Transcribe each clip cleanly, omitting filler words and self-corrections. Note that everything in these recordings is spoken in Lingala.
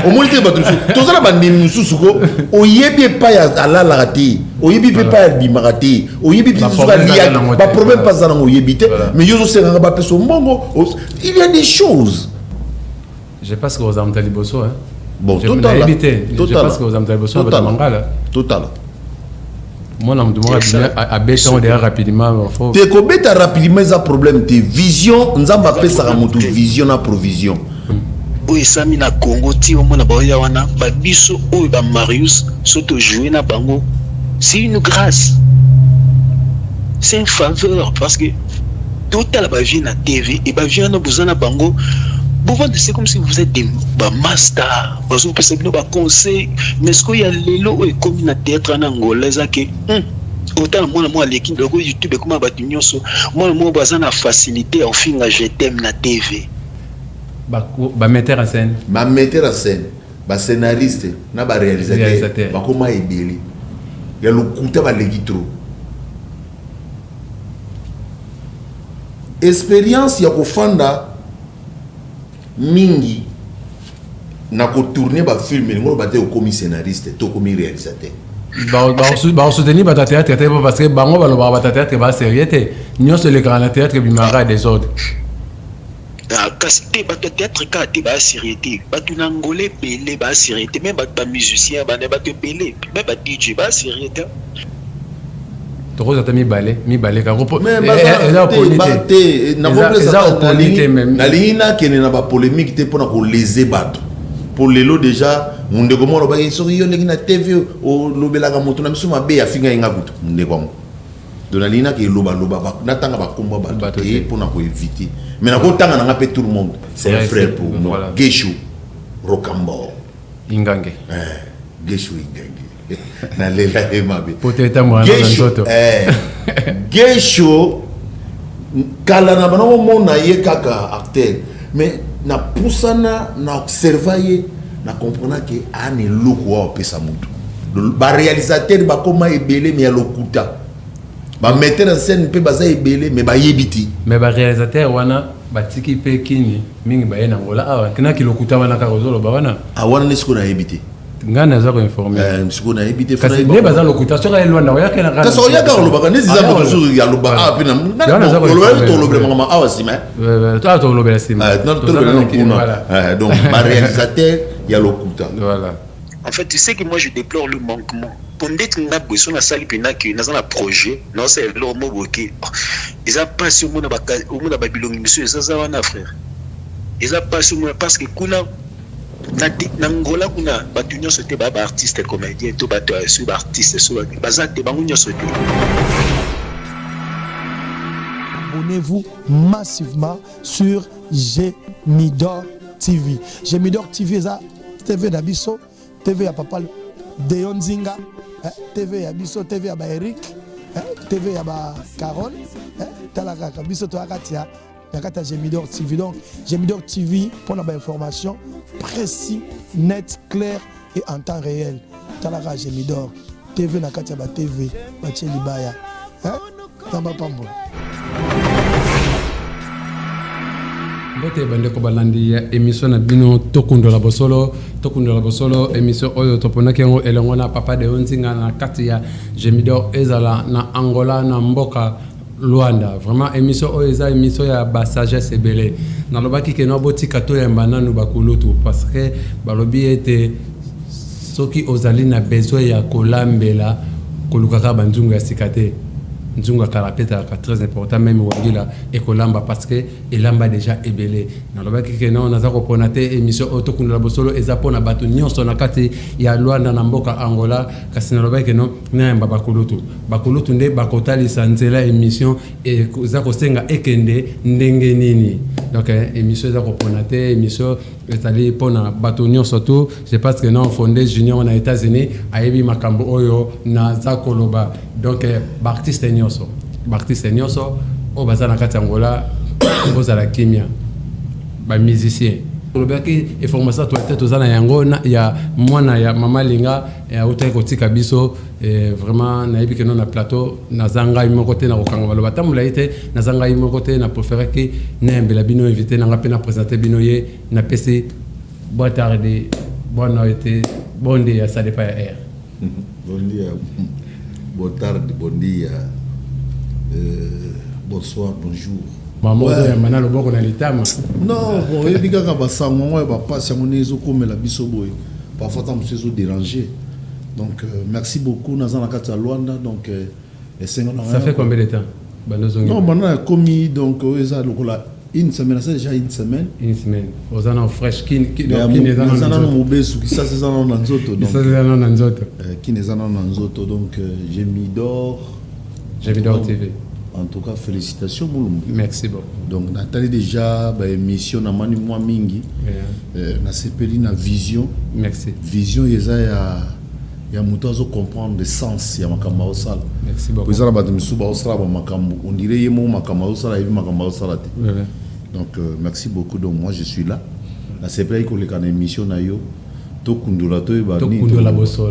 au moins tu vas tout ça la bande mususu ko oyebi pa ya alala te oyebi pa ya bimarate oyebi pa ça ba problème pas ça oyebi te mais yo so senga ba peso mbongo il y a des choses je pense que vous avez entendu bosso hein bon total je pense que vous avez entendu bosso ba mangala total moi on me demande à baisser rapidement te ko beta rapidement ça problème te vision nzamba pesa ka moto vision na provision oyo esami na Congo ti omona baoya wana babiso oyo ba Marius soto jouer na bango c'est une grâce c'est une faveur parce que total ba vie na TV et ba vie na bozana bango Bouvent c'est comme si vous êtes des masters parce que vous pensez que nos conseils mais ce qu'il y a lelo et comme na théâtre en Angola ça que autant moi l'équipe de YouTube comment battu nyonso moi bazana facilité au fin je t'aime na TV ba metteur en scène ba scénariste na ba réalisateur ba comment ebeli ya lokuta ba legitro expérience ya kofanda mingi na ko tourner ba film ngo ba te comme scénariste to comme réalisateur ba soutenir ba théâtre parce que bango ba lo ba théâtre ba sérieux nyonso le grand théâtre bimara des autres kasite ba théâtre ka te ba sérieux ba tunangolé belé ba sérieux même ba musicien ba ne ba te belé même ba DJ ba sérieux Toko zata mi balé ka repo mais na lina kene na ba polémique te pona ko léser bato pour lelo déjà munde ko moro ba so yo lengi na TV o lobela ka moto na miso mabe ya finga inga kutu munde ko donalina ke loba na tanga ba komba bato te pona ko éviter mais na ko tanga na pe tout le monde c'est un frère pour moi Gesho Rokambo Ingange Gesho Ingange na lela emabe peut-être moi Gesho kala na bana mona ye kaka acteur mais na poussana na observer na comprendre que ani loko wa pesa mutu ba réalisateur ba koma ebele mais lokuta ba metteur en scène pe baza ebele mais ba yebiti mais ba réalisateur wana batiki pe kini mingi ba yena ngola awa kina kilokuta wana ka rozolo ba wana awana nesko na yebiti ngana za ko informer msiko na yebiti fana ne baza lokuta soka elwanda oya kana kana kaso ya ka loba kana ziza mo zo ya loba pina ngana loba to loba mama awa sima toi to loba sima non to loba donc ba réalisateur ya lokuta voilà en fait tu sais que moi je déplore le manquement peut-être na besoin na sali pina que na un projet non c'est le mot boké ils a pas sur mona ba bilongi monsieur ça wana frère ils a pas sur parce que kuna na ngola kuna batu nyonso te ba artiste comédien to batu sur artiste sur bazate bangu nyonso te. Abonnez-vous massivement sur Gemidor TV. Gemidor TV ça TV d'Abisso, TV à Papa Deon Zinga, TV à Bisso, TV à Eric, TV à Carole, Talaka Bisso to Akatia. Yakata Gemidor TV. Donc, Gemidor TV pour la information précis, net, clair et en temps réel. Talaka Gemidor TV Nakatia ba TV, Bache Libaya. Tamba Pambo. Bote bande ko balandi émission na bino tokundo la bosolo émission oyo topona kengo elongo na Papa de Onzinga na katia Gemidor ezala na Angola na mboka Luanda. Vraiment émission oyo émission ya ba sagesse ebele na lobaki ke no botika to ya bananu bakulutu parce que balobi ete soki ozali na besoin ya kolambela kolukaka banzungu ya sikate nzunga karapeta très important même wangila ekolamba parce que elamba déjà ebele na lobaki ke non naza ko ponate émission otokunda bosolo ezapona batu nyonso na kati ya Luanda na mboka Angola kasi na lobaki ke non na bakulutu nde bakotali sanzela émission et za ko senga ekende ndenge nini donc émission za ko ponate émission etali pona batu nyonso tout je pense que non fondé junior na États-Unis ayebi makambo oyo na za koloba donc artiste nyonso o bazana kati Angola bozala kimia ba musicien lobaki information to tete tozana yango ya mwana ya mama linga ya utai kotika biso vraiment na yebi que non na plateau na zanga imoko te na kokanga baloba tamula ite na zanga imoko te na préférer que na mbela bino invité na ngapena présenter bino ye na PC Boa tarde, boa noite, bom dia, ça dépend air. Bom dia, boa tarde, bom dia, bonsoir, bonjour. Maman, maintenant le bon qu'on a l'état. Non, bon, il y a des gens qui passent à mon ézo comme la bisoboy. Parfois, ça me déranger. Donc, merci beaucoup, Nazan Akata Luanda. Donc, ça fait combien de temps? Non, maintenant, commis, donc, une semaine, c'est déjà une semaine. Une semaine. Aux années fraîches, qui n'est pas dans mon bébé, qui ça, c'est dans Nanzoto. Ça, c'est dans Nanzoto. Qui n'est pas dans Nanzoto. Donc, j'ai mis d'or. J'ai mis d'or TV. En tout cas, félicitations, Moulumbu. Merci beaucoup. Donc, Nathalie, déjà, émission, na mani moi mingi. Na sepeli na vision. Merci. Vision, il y a muto azo comprendre le sens ya makamba osala. Merci beaucoup. Vous avez battu musuba osala ba makambo. On dirait yemo makamba osala et makamba osala te. Donc, merci beaucoup. Donc, moi, je suis là. Na sepeli ko le kana émission na yo. Tokundula Bosolo.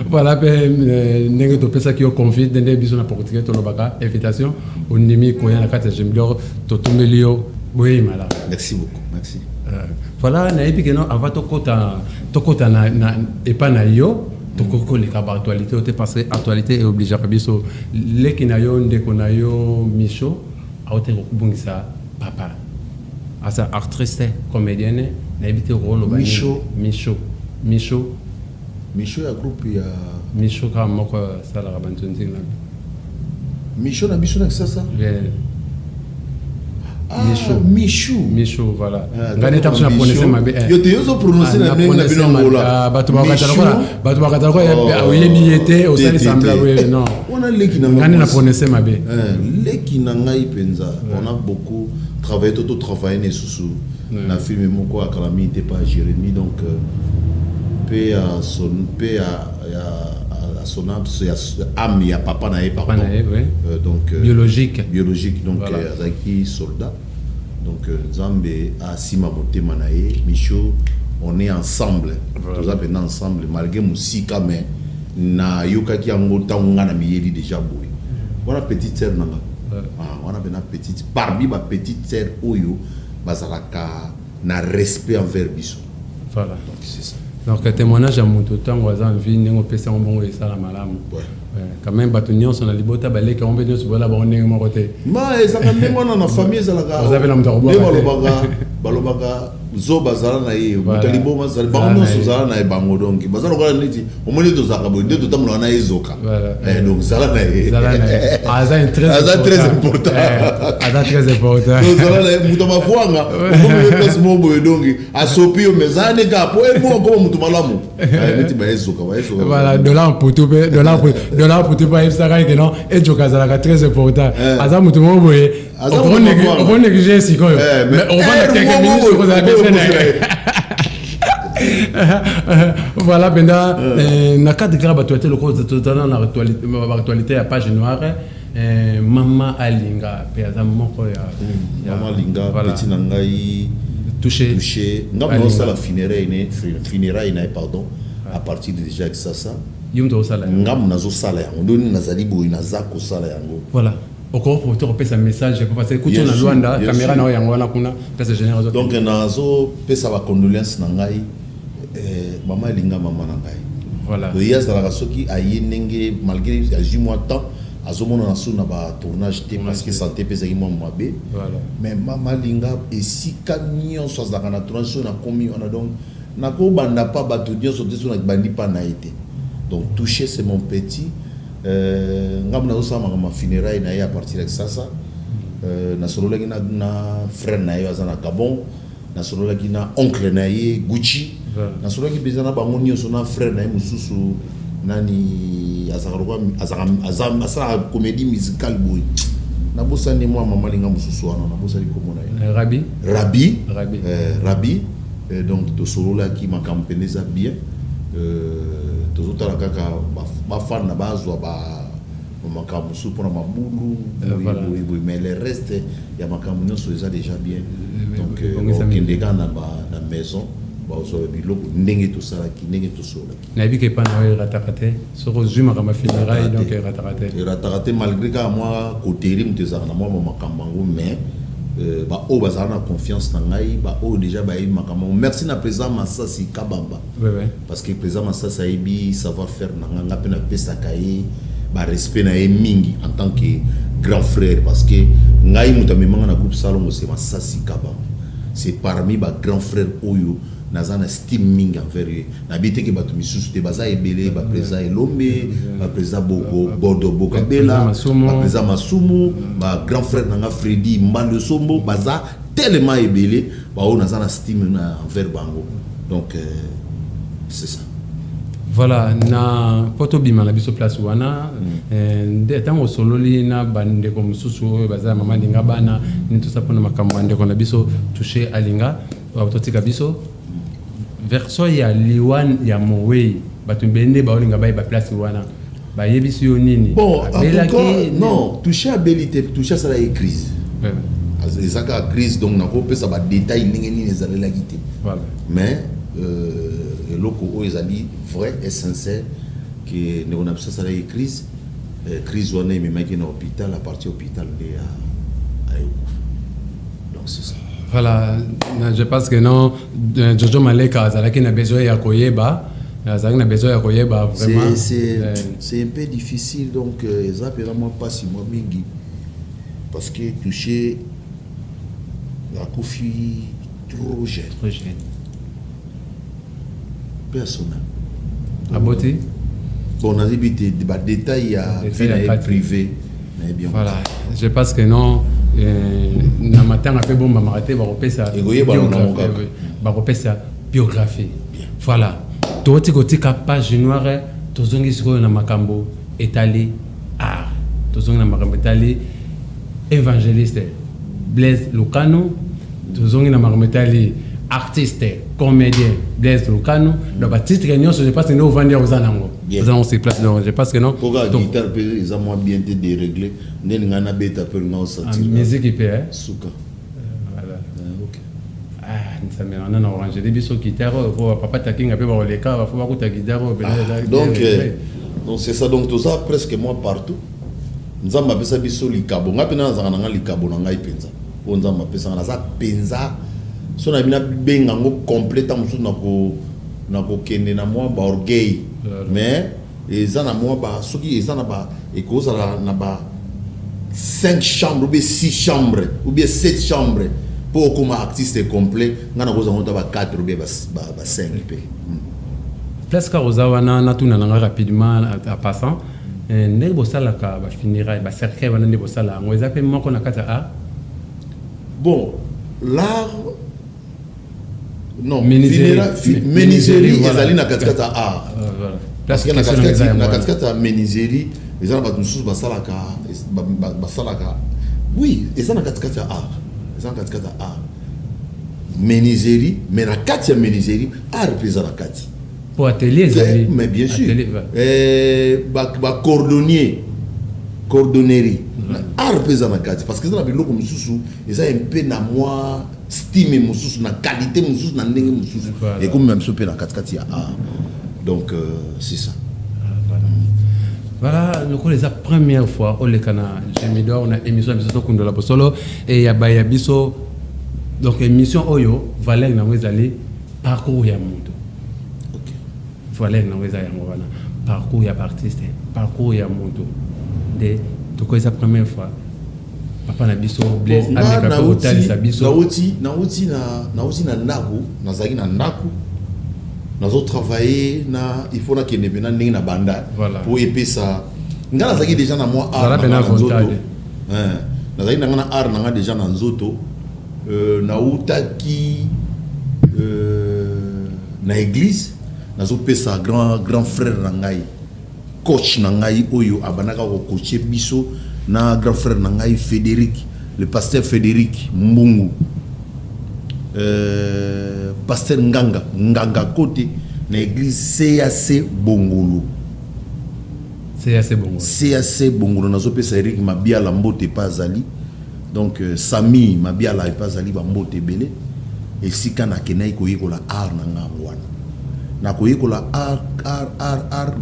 Voilà, n'est-ce pas ça qui est convié dans des bisous na portugais to lobaka invitation au nimi ko ya na carte j'aime bien to tumelio oui mala. Merci beaucoup. Merci. Voilà, na epi que non avant to kota na et pas na yo to koko le kaba actualité parce que actualité est obligé à biso les qui na yo ndeko na yo Micho a été bungisa papa. Asa actrice comédienne na évité rôle Micho ya groupe ya Micho comme moko sala bantunzi na Micho na biso na ça Micho voilà ngane tapso na prononcer mabe yo te yozo prononcer na ndenge na bino ngola batu bakata ko oyebi yete osali sembla oui non on a leki na ngane na prononcer mabe leki na ngai penza on a beaucoup travaillé tout travailler ne susu na film moko akalami n'était pas Jérémy donc paix à son âme ya papa na pardon donc biologique donc azaki soldat donc Nzambe a sima motema na ye Micho on est ensemble tous appelés ensemble malgré musika mais na yokaki yango tanga na miyeli déjà boy on a petite sœur nanga on a une petite parmi ma petite sœur oyo bazalaka na respect envers biso. Voilà. Donc c'est ça. Donc le témoignage à mon temps voisin vie n'engo pesa mbongo et ça la malamu. Quand même batunyo son libota balé quand on veut se voilà bon n'engo côté. Ma ça quand même on a famille ça la. Vous avez l'homme de robot. Balobaga zo bazala na ye mutalibo mazali bango so zala na bango donc bazalo kwa niti omoni to zaka bo ndeto tamulo na ezoka. Donc zala na ye. C'est très important. Très important. Zala na mutama fuanga omoni place mobo donc asopi o mezane ka po e mo ko mutu malamu. Niti ba ezoka. Voilà, de là pour tout pas ça que non et joka zala très important. Aza mutu mobo e on négliger si quoi. Mais on va quelques minutes pour la voilà, maintenant, na cadre de l'actualité, le cours de l'actualité à page noire, Maman Alinga, Maman Alinga, petit nangai touché. Nous avons la funérailles, pardon, à partir de déjà que ça. Nous voilà. Encore pour te repasser un message, je peux passer écouter na Luanda, caméra na yango na kuna, place généreuse. Donc nazo pesa ba condoléances na ngai maman Elinga maman na ngai. Voilà. Le yas la soki ayinenge malgré a 8 mois de temps azomona na suna ba tournage té parce que santé pesa ki moi mabe. Voilà. Mais maman Elinga et si camion soit dans la tournage na komi on a donc na ko banda pa ba to dio sote na bandi pa na été. Donc touché c'est mon petit ngam na osama ma funérailles na ya à partir de ça na solo lagi na frère na yo azana Gabon na solo lagi na oncle na ye Gucci na solo lagi bezana bango nyonso na frère na ye mususu nani azaka comédie musicale boy na bosani moi mama linga mususu wana na bosali komona ye Rabi donc to solo lagi makampeniza bien tozotala kaka bafana na bazwa makambo su pour mabulu mais le reste ya makambo nyonso eza déjà bien donc okendeka na maison baozwa biloko ndenge tosalaki ndenge tosolaki nayebi ke epa na yo erataka te soko ozwi makambo funérailles donc erataka te malgré kaka mwa koteri moto ezalaka na mwa makambo yango mais ba o bazana confiance na ngai ba o déjà ba makamo merci na président Massasi Kabamba parce que président Massasi aibi savoir faire na nga pe na pesa kai ba respect na mingi en tant que grand frère parce que ngai mutamemanga na groupe Salongo c'est Massasi Kabamba c'est parmi ba grand frère oyo nazana estime mingi envers eux na bité que batu misusu te baza ebele ba président Elombe ba président Bodo Bokabela ba président Masumu ba grand frère nanga Freddy Mbando Sombo baza tellement ebele ba o nazana estime na envers bango donc c'est ça. Voilà, na poto bima na biso place wana ntango sololi na bande comme susu baza mama linga bana ni tout ça pour na makambo ande ko na biso toucher alinga autotika biso verso ya liwan ya mowe batumbende ba olinga ba place wana ba yebisi yo nini bon en tout cas non toucher abilité toucher ça la crise ezaka crise donc na ko pesa ba détail nini ezala gité voilà mais loko o ezali vrai et sincère que ne on a ça la crise crise wana mais maki na hôpital à partir hôpital de à donc c'est ça. Voilà, je pense que non, Jojo Maleka, Zalaki n'a besoin de koyeba, Zalaki n'a besoin de koyeba vraiment. C'est un peu difficile donc ça peut vraiment pas si moi mingi parce que toucher la Kofi trop jeune. Trop jeune. Personnel. À beauté. Bon, on a des détails à vie privée. Voilà, je pense que non. Na matin après bon m'arrêter va repérer sa biographie. Voilà. Toi tu ka page noire tozongi siko na makambo étalé art. Tozongi na makambo étalé évangéliste Blaise Lucano. Tozongi na makambo étalé artiste comédien Blaise Lucano. Donc à titre réunion je pense que nous vendre aux anango. Nous avons ces places donc je pense que non. Donc guitare ils ont moins bien été déréglé. Nengana beta per nga osati. Musique IP Souka. Voilà. OK. Ah, ça me on a orange des biso guitare pour papa takinga pe ba leka va faut ba kuta guitare donc c'est ça donc tout ça presque moi partout. Nzamba pesa biso likabo ngapi na zanga nga likabo na ngai penza. O nzamba pesa na za penza. So na bina benga ngo complète musu na ko kende na moi ba orgueil. Mais ezana moi ba soki ezana ba ekozala na ba 5 chambres ou bien 6 chambres ou bien 7 chambres pour comme artiste complet ngana koza ngota ba 4 ou bien ba 5 p. Place Karozawana na tuna nanga rapidement à passant ne bosala ka ba finira ba cercle wana ne bosala ngo ezape moko na kata a bon l'art non menuiserie ezali na kata a parce que na kata menuiserie les gens sont basalaka oui ils sont dans katikata art ils sont dans katikata art menuiserie mais na kati ya menuiserie art représente la kati pour atelier ezali mais bien sûr ba cordonnerie art représente la kati parce que ça na biloko mususu ils ont un peu na moi stime mususu na qualité mususu na ndenge mususu et comme même so pe na katikati ya art donc c'est ça. Voilà, nous connaissons la première fois au Lekana, Gemidor, on a émission Tokundo la Bosolo et ya biso donc émission Oyo, Valère na wezali parcours ya mundo. OK. Valère na wezali ngwana parcours ya artiste, parcours ya mundo. De to connaissons la première fois. Papa na biso Blaise avec la hôtel sa biso. Na uti na ndaku, na zaki na ndaku. Nous avons travaillé, il faut que nous ayons une banda pour épier ça. Nous avons déjà dans moi art. Nous avons art déjà dans Zoto. Nous avons na église. Nous avons fait ça grand frère Nangai, coach Nangai Oyo abanaka ko coacher biso na grand frère Nangai Frédéric, le pasteur Frédéric Mbungu. Pasteur Nganga côté na église CAC Bongolo. CAC Bongolo nazo pesa Eric Mabiala mbote pas ali. Donc Sami Mabiala pas ali ba mbote belé et sika na kenai ko yikola art na ngwana. Na ko yikola art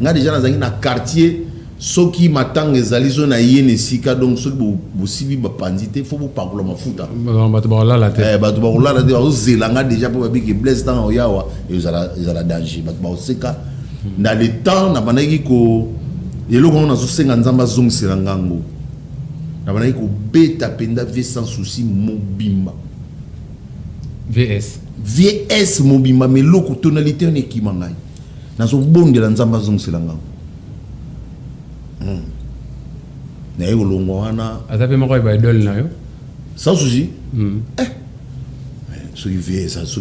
nga déjà na zangi na quartier soki matanga ezali zo na yene sika donc soki bosibi bapandite faut bopakola mafuta bato bakolala te bato bakolala te bazozelanga déjà mpo babiki blesse ntango oyawa ezala danger bato bakoseka na le temps na bandaki eloko ngo nazosenga nzambe azongisela ngango na bandaki kobeta mpenza vie sans souci mobimba vs mobimba mais eloko tonalité wana ekima ngai nazobondela nzambe azongisela ngango naye kolongwa wana aza mpe moko eba idole na yo sans souci soki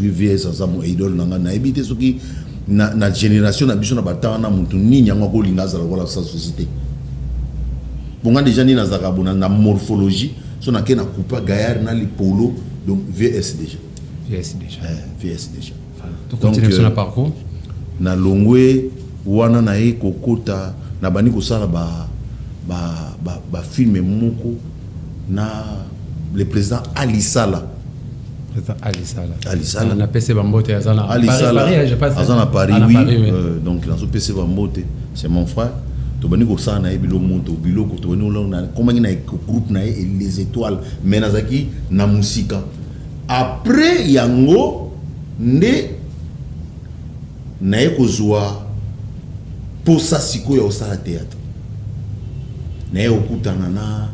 vs aza mo idole na ngai nayebi te soki na génération na biso na batanga na mutu nini yango akolinga azala kola sans souci te bonga déjà nini azalaka bona na morphologie so nake na coupa gaillard na lipolo donc vs déjà continue sur le parcours na longwe wana na ye kokota na bani kosala ba film moko na le président Ali Sala na PC Bambote azana Paris oui donc dans ce PC Bambote c'est mon frère to bani kosala na ebilo moto biloko to bani olona comment na groupe na les étoiles mais nazaki na musika après yango nde na ekozwa posa sikoyo osala théâtre na okutana na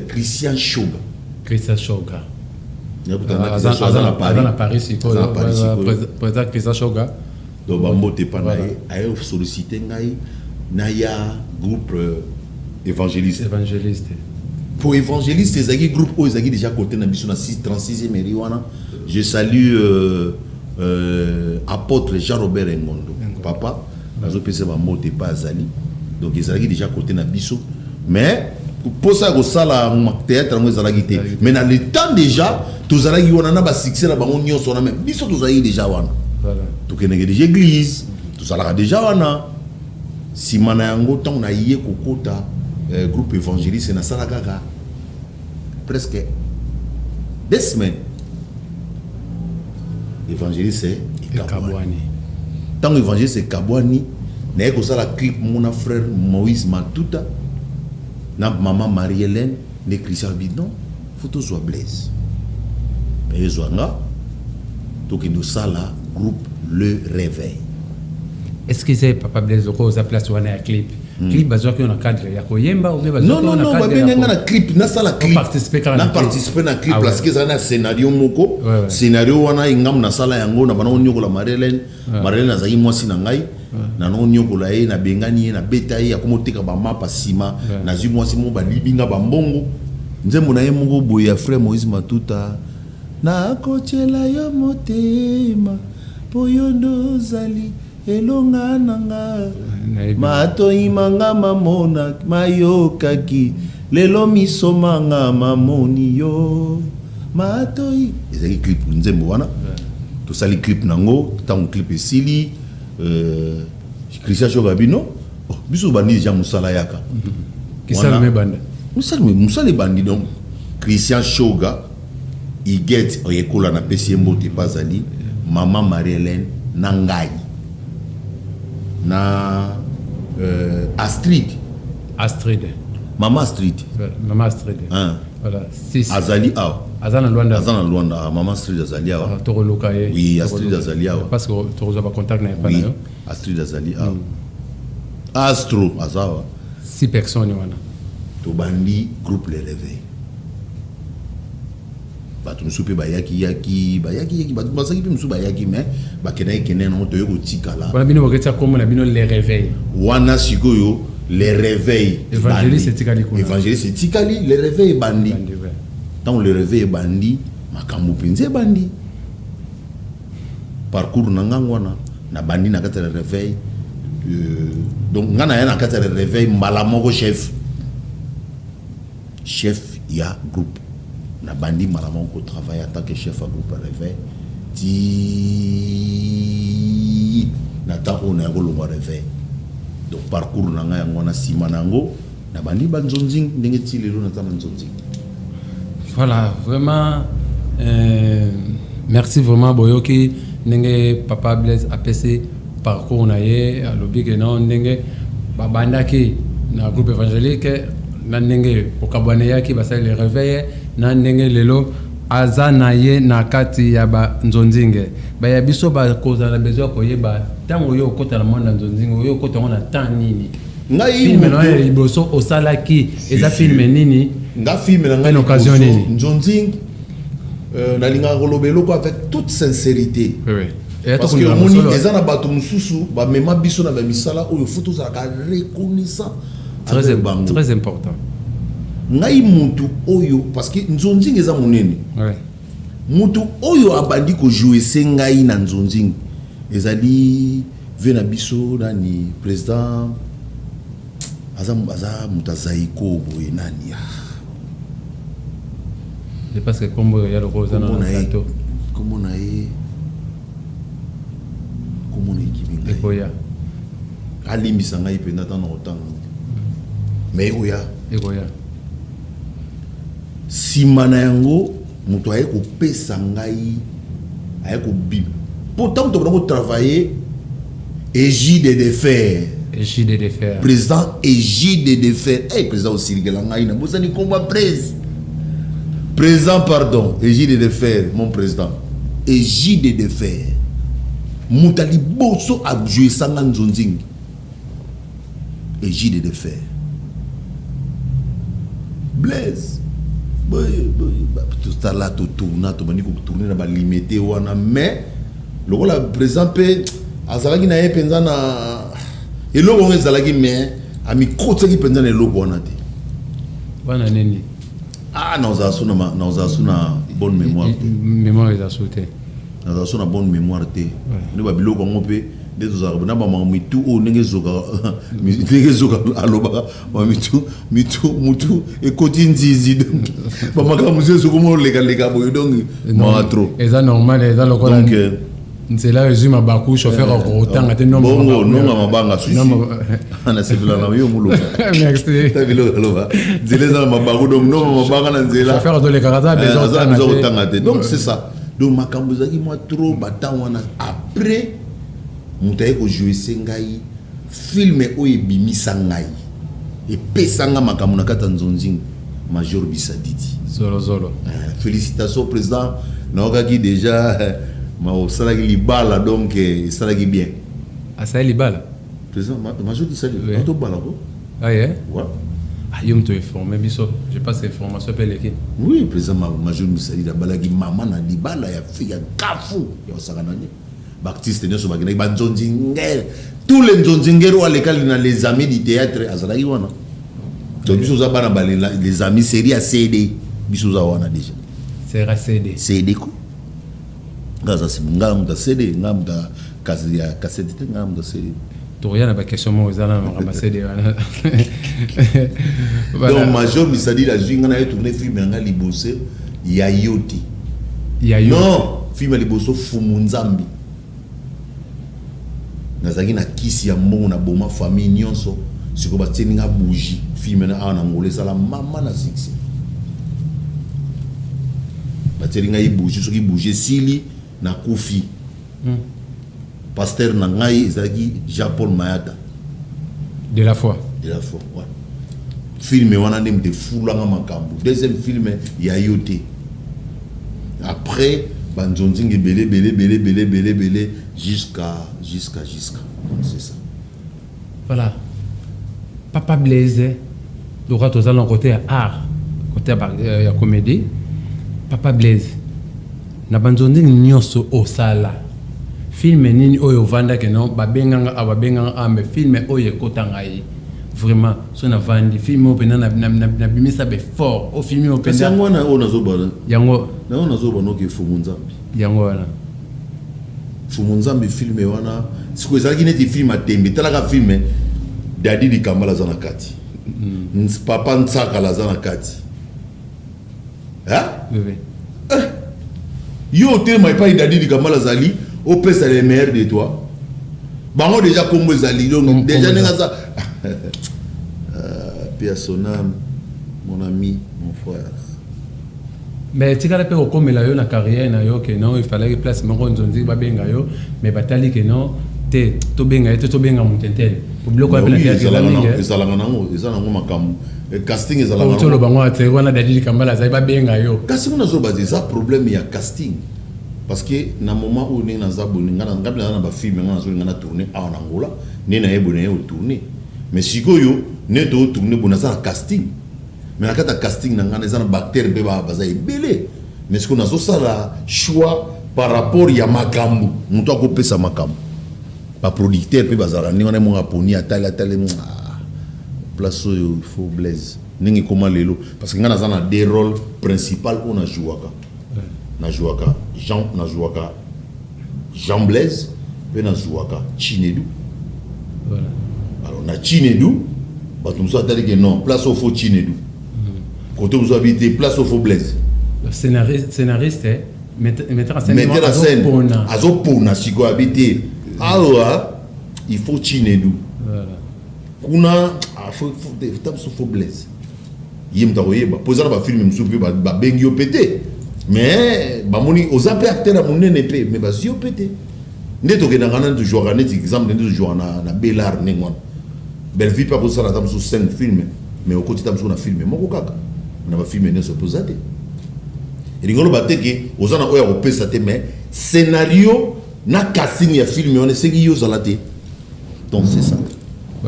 Christian Shoga azana Paris sikoyo président Christian Shoga do bambote pana ayo solliciter ngai na ya groupe évangéliste pour évangéliste ezaki groupe o ezaki déjà côté na biso na 36e Meriwana. Je salue apôtre Jean-Robert Ngondo papa nazo pese ba mote pas azali donc ezalaki déjà côté na biso mais pour ça ko sala théâtre ngo ezalaki te mais na le temps déjà tozalaki wana na ba succès la bango nyonso na même biso tozalaki déjà wana voilà to kenenge déjà église tozalaka déjà wana simana yango tant na yé kokota groupe évangéliste na sala kaka presque 2 semaines évangéliste c'est Kabwani tant évangéliste c'est Kabwani na ko sala clip mon frère Moïse Matuta na maman Marie-Hélène ne Christian Bidon photo soit Blaise mais zwanga to que nous sala groupe Le Réveil. Est-ce que c'est papa Blaise ko za place wana ya clip clip bazwa ko na cadre ya koyemba ou bien bazwa non ba benga na clip na sala clip na participer na clip parce que ça na scénario moko scénario wana ingam na sala yango na bana onyokola Marie-Hélène Marie-Hélène azaki mwasi na ngai na onyokola ye na bengani na beta ye akomoteka ba mapa sima na zi mwasi mo ba libinga ba mbongo nzembo na ye moko boya frère Moïse Matuta na kochela yo motema poyondo zali elonga nanga mato imanga mamona mayokaki lelo misomanga mamoni yo mato ezali clip nzembo wana to sali clip nango tango clip esili Christian Shoga bino biso bandi déjà musala yaka kisala me banda musala bandi donc Christian Shoga il get oyekola na pesi mbote pazali maman Marie-Hélène nangai na Astrid maman Astrid voilà 6 azali awa azana Luanda maman Astrid azali awa tokoloka ye oui Astrid azali awa parce que tokoza ba contact na oui Astrid azali awa Astro azawa 6 personnes wana to bandi groupe Le Réveil bato musupe bayaki bato basaki pe musu bayaki mais bakena no to yoko tikala bana bino baketsa komo na bino Les Réveils wana sikoyo Les Réveils évangéliste tikali Les Réveils bandi tant Le Réveil bandi makambo penze bandi parcours nangangwana na bandi na kata Le Réveil donc ngana ya na kata Le Réveil mbala moko chef ya groupe na bandi malamon ko travailler en tant que chef à groupe Réveil ti na ta on a le Réveil donc parcours na nga yango na simanango na bandi banzonzing ndenge ti lelo na ta banzonzing. Voilà, vraiment merci vraiment boyoki ndenge papa Blaise APC parcours na ye alobi ke non ndenge babandaki na groupe évangélique na ndenge okabwane yaki basali le réveil na ndenge lelo aza na ye na kati ya ba nzonzinge baya biso ba kozala besoin koyeba tango yo okota na monde nzonzinge yo okota na temps nini ngai film na ye liboso osalaki eza film nini nga film na ngai occasion nini nzonzinge nalinga kolobelo ko avec toute sincérité oui. Parce que moni ezana bato mususu ba mema biso na ba misala oyo futu za ka reconnaissant très important ngai mutu oyo parce que nzonzinge eza monene ouais mutu oyo abandi ko jouer sengai na nzonzinge ezali vena biso nani président aza mutazaiko boye nani c'est parce que comme il y a le rose dans le plateau comment on a kibinga ekoya alimbisa ngai penda tan autant mais ekoya simana yango muto aye ko pesa ngai aye ko bim pourtant to ko travailler égide de fer président égide de fer président aussi ligela ngai na bosani komba président pardon égide de fer mon président égide de fer Moutali boso a joué sanga nzonzing égide de fer Blaise tout ça là tout tourna to bani ko tourner na ba limité wana mais le rôle président pe azalaki na yepenza na eloko ngo ezalaki mais ami kotaki penza na eloko wana te wana nini na uzasuna bonne mémoire za sauté na bonne mémoire te ne ba biloko ngo pe de tozala ba mitu o ndenge zoka aloba ba mitu ekoti nzizi ba makambo zezo komo leka boyo donc trop eza normal eza lokola donc nzela resume baku chauffeur ko tanga te non bongo non mabanga sushi ana sebila na yo mulo merci ta bilo aloba nzela za mabaku donc non mabanga na nzela chauffeur de le karaza besoin tanga te donc c'est ça donc makambo zaki moi trop batanwana après mutaye ko jouer sengai film oyo bimisa ngai et pesanga makambo na kata nzonzing Major Bisadidi zolo félicitations président naokaki déjà ma osalaki libala donc esalaki bien asali libala président Major Bisadidi auto bala ko ah yeah ouais yo mto informé biso je passe information pe leki oui président Major Bisadidi balaki mama na libala ya fika kafu ya osakana ni Baptiste Nyoso Bagina Banzonzinger tous les Nzonzinger ou à l'école dans les amis du théâtre azalaki wana donc biso za bana balela les amis série à CD biso za wana déjà sera CD ko ngaza simngam da CD ngam da kazi ya cassette ngam da CD to yana ba question mo zana ma CD wana donc Major Bisadi la jinga na tourner film nga libose ya yoti non film liboso Fumunzambi nazaki na kisi ya mbongo na boma famille nyonso siko bateni nga bougie film na ana ngole sala mama na succès bateni nga bougie soki bougie sili na kufi pasteur na ngai ezaki Jean-Paul Mayata de la foi ouais film wana ndem de fulanga makambo deuxième film ya yote après banzonzingi belé jusqu'à c'est ça voilà Papa Blaise droit aux allons côté art côté ya comédie Papa Blaise na banzonzingi nyoso osala film nini oyo vanda ke non babenganga mais film oyo kotanga yi vraiment so na vandi film o pena na bimisa be fort o film o pena yango na ona zobala yango na ona zobala ke Fumunzambi yango wana Fumunzambi film wana siko ezalaki neti film atembe talaka film Dadi di Kambala zana kati papa Ntsaka la zana kati oui yo te mai pas Dadi di Kambala zali au pesa les meilleurs de toi bango déjà comme zali donc déjà nenga ça Pierre Sonam mon ami mon frère mais tikala pe okomela yo na carrière na yo que non il fallait place moko nzonzi babenga yo mais batali que non te to benga mutentele pour bloquer la théâtre la mingi casting est là to lo bango ate wana dadili kambala za ba benga yo casting na zo bazi ça problème ya casting parce que na moment où ni na zaboni ngana ngabla na ba film ngana zo ngana tourner a en Angola ni na yebone yo tourner mais sikoyo ne to tourner bona ça casting mais na kata casting na ngana za na bactéries be ba baza ebele mais ce qu'on a ça la choix par rapport ya makambu muto ko pesa makambu ba producteur pe bazara ni on est mon aponi atala place il faut Blaise ningi comment lelo parce que ngana za na des rôles principal on a jouaka Jean Blaise pe na jouaka Chinedu voilà alors na Chinedu ba tum so atali que non place au faux Chinedu côté vous habitez place au faux Blaise scénariste metteur en scène azopona siko habité alors il faut Chinedu voilà kuna faut Blaise yim ta oyeba poser ba film msupi ba bengi yo pété mais ba moni ozape acteur a monene pe mais ba yo pété ndeto ke ngana de jouer net exemple de jouer na Bellar nengwan belle vie pas pour ça la tam sur 5 films mais au côté tam sur na film moko kaka na ba film ne se posate et ngolo bateke ozana oya ko pesa te mais scénario na casting ya film on essaye yo zalate donc c'est ça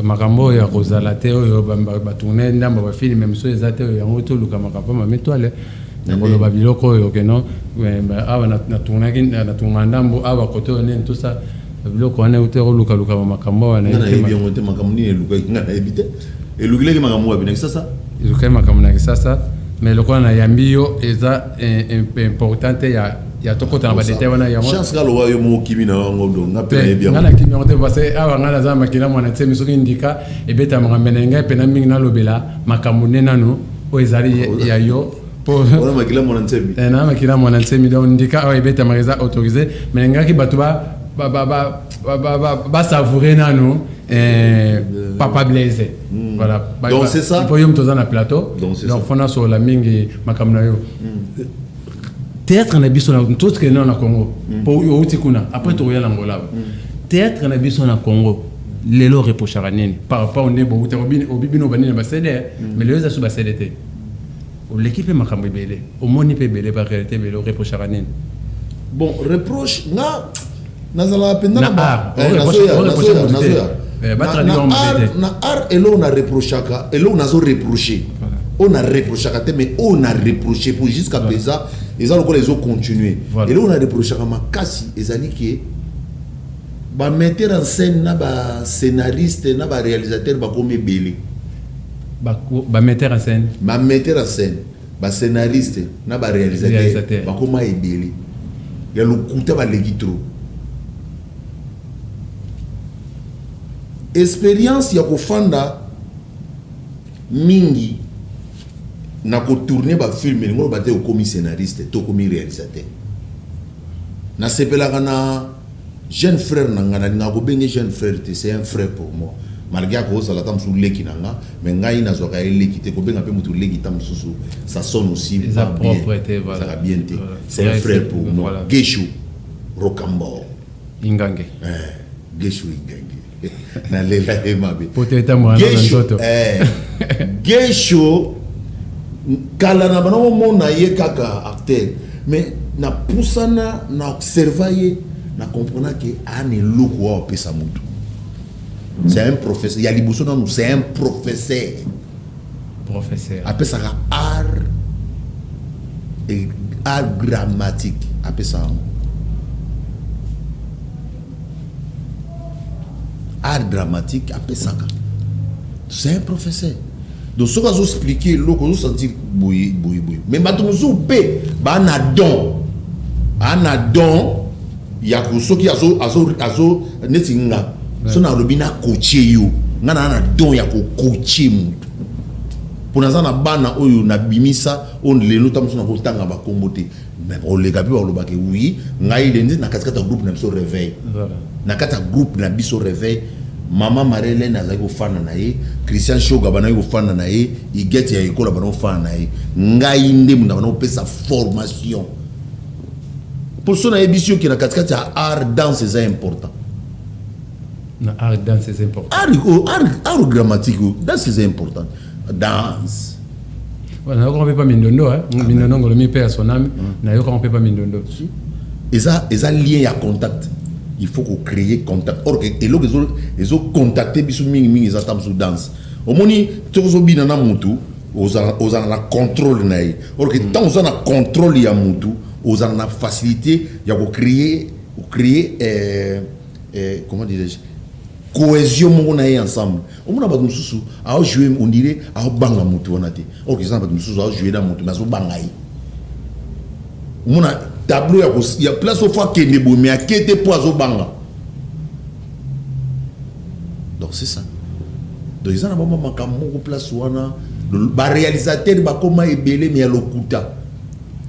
makambo ya kozala te oyo ba tourner ndamba ba film même so ezate oyo yango to luka makambo ma metoile na koloba biloko oyo ke non awa na tourner na ndambo awa kote one tout ça biloko wana utero luka makambo wana na bien wote makambo ni luka ngana ebite et lukile ke makambo wa binaki sasa luka makambo na sasa mais lokona na yambio eza importante ya tokota na badete wana ya chance ka lo wa yo mo kimi na ngo do ngapela bien ngana kimi ngote parce awa ngana za makila mwana tsemi soki ndika ebeta makamene ngai pena mingi na lobela makambo nenano o ezali ya yo pour ona makila mwana tsemi na makila mwana tsemi donc ndika o ebeta mariza autorisé mais ngaki bato ba savourer nano Papa Blaise voilà donc c'est ça il faut yom tozana plateau donc fona sur la mingi makamna yo théâtre na biso na tout que na Congo pour yo utikuna après to yala ngola théâtre na biso na Congo lelo reprochera nini par rapport au nebo obibino banini ba CD mais le za ba CDT ou l'équipe makambo belé au moni pe belé par réalité belé reprochera nini bon reproche na nazala penda na art et là on a reprochaka et là on a reproché on a reproché mais on a reproché pour jusqu'à présent ils ont encore les autres continuer et là on a reproché ma kasi ezali que ba metteur en scène na ba scénariste na ba réalisateur ba comme belé ba metteur en scène ba scénariste na ba réalisateur ba comme belé ya lokuta ba legitro expérience ya kofanda mingi na ko tourner ba film ngolo bate ko komi scénariste to komi réalisateur na sepelaka na jeune frère nanga na ko bengi jeune frère c'est un frère pour moi malgré que ça la tam sur leki nanga mais ngai na zoka leki te ko benga pe mutu leki tam susu ça sonne aussi pas bien ça va bien te c'est un frère pour moi Geshu Rocambole Ingange Geshu Ingange na lela emabe peut-être moi na nzoto Gesho kala na bana mona ye kaka acteur mais na pusana na observer na comprendre que ani loko wa pesa mutu c'est un professeur ya liboso na nous c'est un professeur après ça art et art grammatique après ça art dramatique après ça c'est un professeur donc ce qu'on va expliquer le qu'on sentir boui mais maintenant nous pe ba na don ya ko soki azo netinga so na lobina coacher yo ngana na don ya ko coacher mutu pour na bana oyo na bimisa on lelo tamso na ko tanga ba kombote mais on les gars on le baké oui ngai lendi na kaskata groupe na biso réveil na kata groupe na biso réveil mama Marlène azako fana na ye Christian Shoga bana yo fana na ye igeti ya école bana fana na ye ngai ndemu na bana pesa formation pour ça na émission qui na kaskata art danse c'est important Art danse c'est important. Art grammatique, danse c'est important. Danse. Voilà, on ne peut pas mindondo, hein. Mindondo, on le met à son âme. On ne peut pas mindondo. Et ça lien à contact. Il faut qu'on crée contact. Or, et là, ils ont contacté, ils attendent sous danse. Au moment où ils ont bien dans mutu, ils ont la contrôle. Or, tant ils ont la contrôle ya mutu, ils ont la facilité, il y a créer comment dirais-je, cohésion ensemble. Au moment où nous avons joué, on dirait, à banga mutu on a été. Or, ils ont joué dans mutu, mais ils ont bangaï. Au moment tableau il y a place au fois qu'il y a mais à qui était poiso banga. Donc c'est ça. Donc ils ont un moment où place où on a le réalisateur va comment ébélé mais à l'okuta.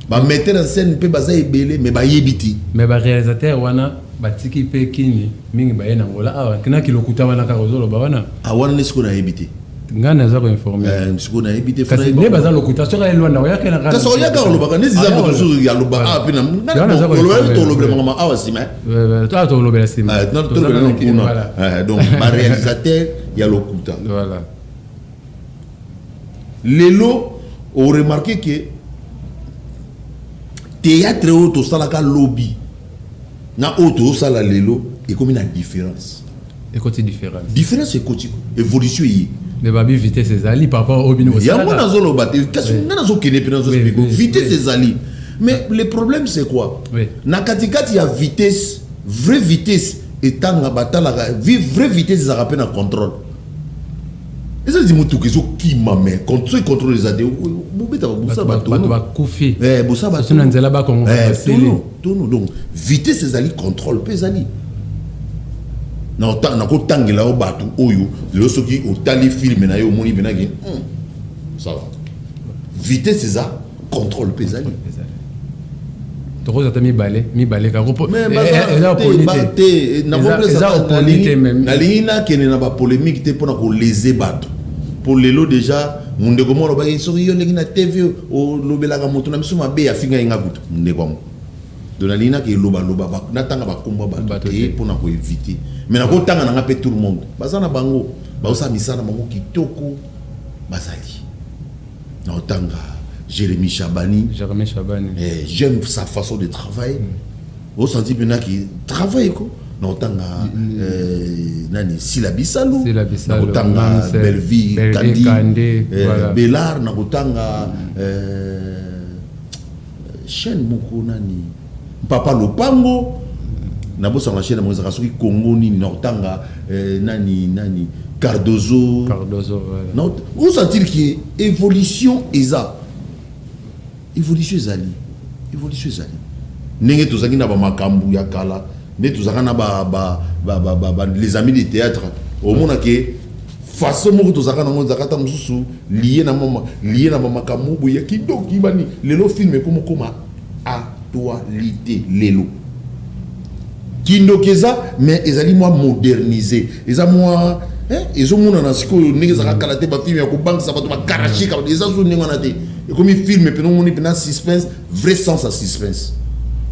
Va mettre en scène peut baser ébélé mais va yébiti. Mais le réalisateur wana batiki pe kini mingi ba yena ngola awa kina ki l'okuta wana ka rozolo ba wana. Ah wana n'est-ce qu'on a yébiti. Ngana za ko informer. Ce qu'on a évité frère. Ne baza l'okuta sur elle loin ya kana. Ça so ya ka lo ba ne ziza ko so ya lo ba ah pina. Lo to lo bla mama awa sima. Toi to lo bla sima. Non to lo kuna. Donc ma réalisateur ya l'okuta. Voilà. Lelo on remarqué que théâtre auto salaka lobby na auto sala lelo et comme une différence. Et côté différence. Différence c'est côté évolution yi. Mais babi vitesse ses alliés par rapport au bino. Il y a mon azolo batte. Qu'est-ce qu'on a zo kene pénance vitesse ses alliés. Mais le problème c'est quoi? Oui. Na katikati il y a vitesse, vraie vitesse et tanga batala vraie vitesse ça rappelle un contrôle. Et ça dit mutu kezo qui mame contrôle les adé. Bobeta bosa bato. Bato ba kufi. Bosa bato. C'est nzela ba comme tout nous donc vitesse ses alliés contrôle pes alliés. Na kotangela o bato oyo le soki o tali film na yo moni benaki ça va vitesse c'est ça contrôle pesali toko za mi balé ka repo mais na lina kene na ba polémique te pona ko léser bato pour lelo déjà munde ko moro ba soki yo leki na TV o lobelaka moto na miso mabe ya finga inga kutu munde ko donalina ke loba na tanga ba komba bato te pona ko éviter. Mais na kotanga na pe tout le monde bazana bango baosa misana bango kitoko bazali na otanga Jérémy Chabani j'aime sa façon de travailler au senti bena qui travaille ko na otanga nani Silabisalo na otanga Belvi Kandi Belar na otanga chaîne moko nani Papa Lopango na bosa na chaîne mo soki Congo ni notanga nani Cardozo voilà. On sentir qui évolution eza zali nenge tozaki na ba makambu ya kala ne tozaka na ba les amis de théâtre au monde que façon moko tozaka na ngo zakata mususu lié na makambu ya kidoki bani lelo film comme actualité lelo Kindokeza, mais ils allaient moi moderniser. Ils allaient moi, ils ont mon anasiko, ils ont kalaté ba film, ils ont banque, ça va tout karachi, ils ont tout négonaté. Et comme ils filment, puis nous on est suspense, vrai sens à suspense.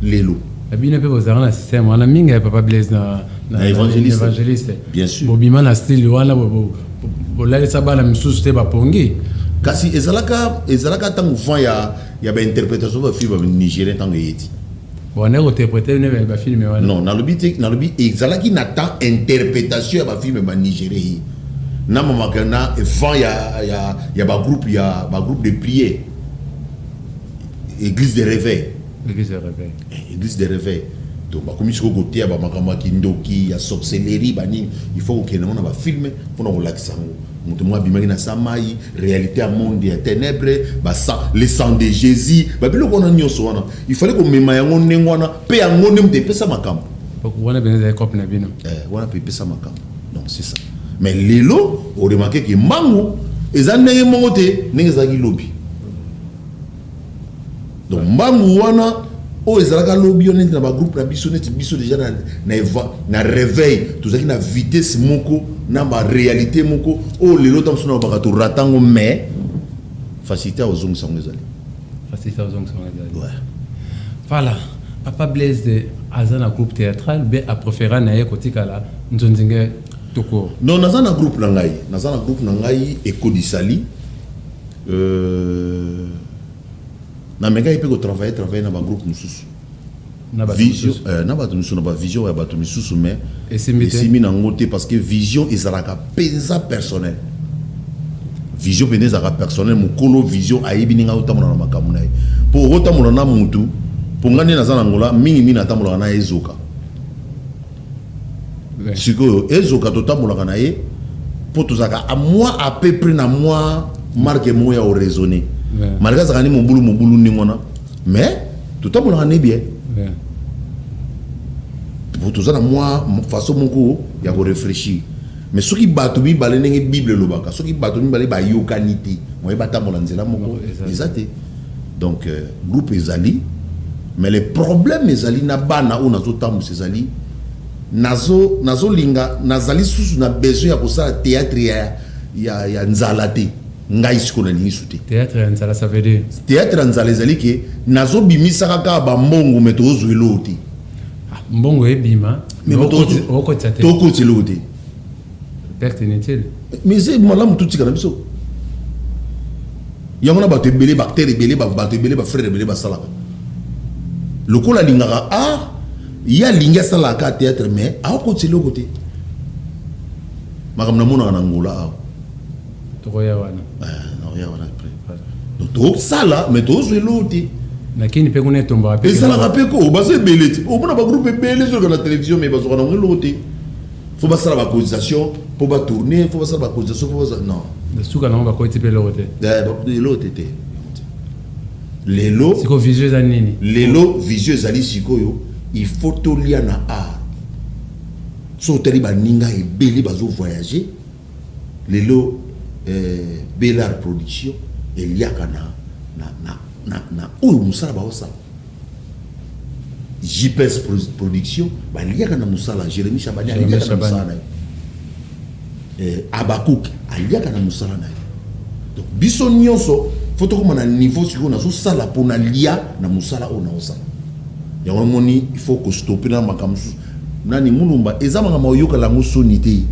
Lélo. La bien peu vous avez un système, on a mis un papa Blaise na évangéliste. Bien sûr. Bobima na style wana bo la saba na msusu te ba pongi. Kasi ezalaka tangu fan ya ba interprétation ba film nigérien tangu yeti. Bon, on a interprété un film. Non, dans le but, exactement, il n'attend interprétation de film nigérien. Na mama kana fan ya ba groupe de prière. Église de réveil. Église de réveil. Donc ba comme sur côté ba makamba kindoki ya sorcellerie bani, il faut que nous na ba film pour nous relaxer. Monte moi bimaki na samai réalité à monde ya ténèbres ba le sang de Jésus ba bilo kona nyoso wana il fallait qu'on mema yango nengwana pe yango nem de pesa makambo donc wana benza cop na bino wana pe pesa makambo donc c'est ça mais lelo on remarque que mango ezandenge mongote nengezaki lobby donc mango wana o ezalaka lobby on est na ba groupe na biso déjà na réveil tozaki na vitesse moko na ba réalité moko o lelo tamsona ba to ratango mais facilité aux ongsa ngezali ouais voilà papa Blaise azana groupe théâtral be a préféré na ye kotikala nzonzinge tout court. Non, dans un groupe nangai, Eco du Sali. Na mega il peut travailler dans un groupe mususu. Vision, vision ya bato misusu mais esimi na ngote parce que vision ezalaka penza personnel. Vision penza personnel mukolo vision ayibi ninga utamona na makamuna. Pour utamona na mutu, pour ngani na zana ngola mingi na tamona na ezoka. Siko ezoka totamona na ye pour tozaka à moi à peu près na moi marque moya au raisonner. Malgré ça, mon boulot n'ingona, mais tout le monde est bien. Pour tout ça, moi, façon mon coup, il y a réfléchir. Mais ceux qui battent mi balé n'engé Bible le baka, ceux qui battent mi balé ba yokanité, moi bata mon lanzela mon coup, exact. Donc groupe ezali, mais les problèmes ezali na bana ou nazo tamu ezali, nazo linga, nazali sous na besoin ya kosa théâtre ya nzalate. Théâtre Nzala, ça veut dire Théâtre Nzala ezali ke nazo bimisaka ka ba mbongo meto ozwelo te. Mbongo ebima mais oko tsate. Toko tselo te. Perte inutile. Mais c'est malamu tout tika na biso. Yangona ba te belé bactéries belé ba te belé ba frère belé ba salaka. Lokola lingaka ya linga salaka théâtre mais oko tselo côté. Makamna mona na ngola donc ça là mais tous les autres nakini pe kuna tomba pe ça la rappelle ko ba se belé au bona ba groupe belé sur la télévision mais ba zo na l'autre faut pas ça la cotisation pour ba tourner faut pas ça la cotisation faut pas non de souka na ba ko tipe l'autre l'autre était les lots siko visueux za nini les lots visueux ali sikoyo il faut to lia na art so teli ba ninga e belé ba zo voyager les lots Bellard Production et liaka na oyo musala ba osa JPS Production ba liaka na musala Jérémy Chabani liaka na musala Abakouk liaka na musala na donc biso nyonso faut ko na niveau siko na so sala pona lia na musala ona osa ya moni il faut que stopper na makamsu nani mulumba ezama ma yoka la musonité.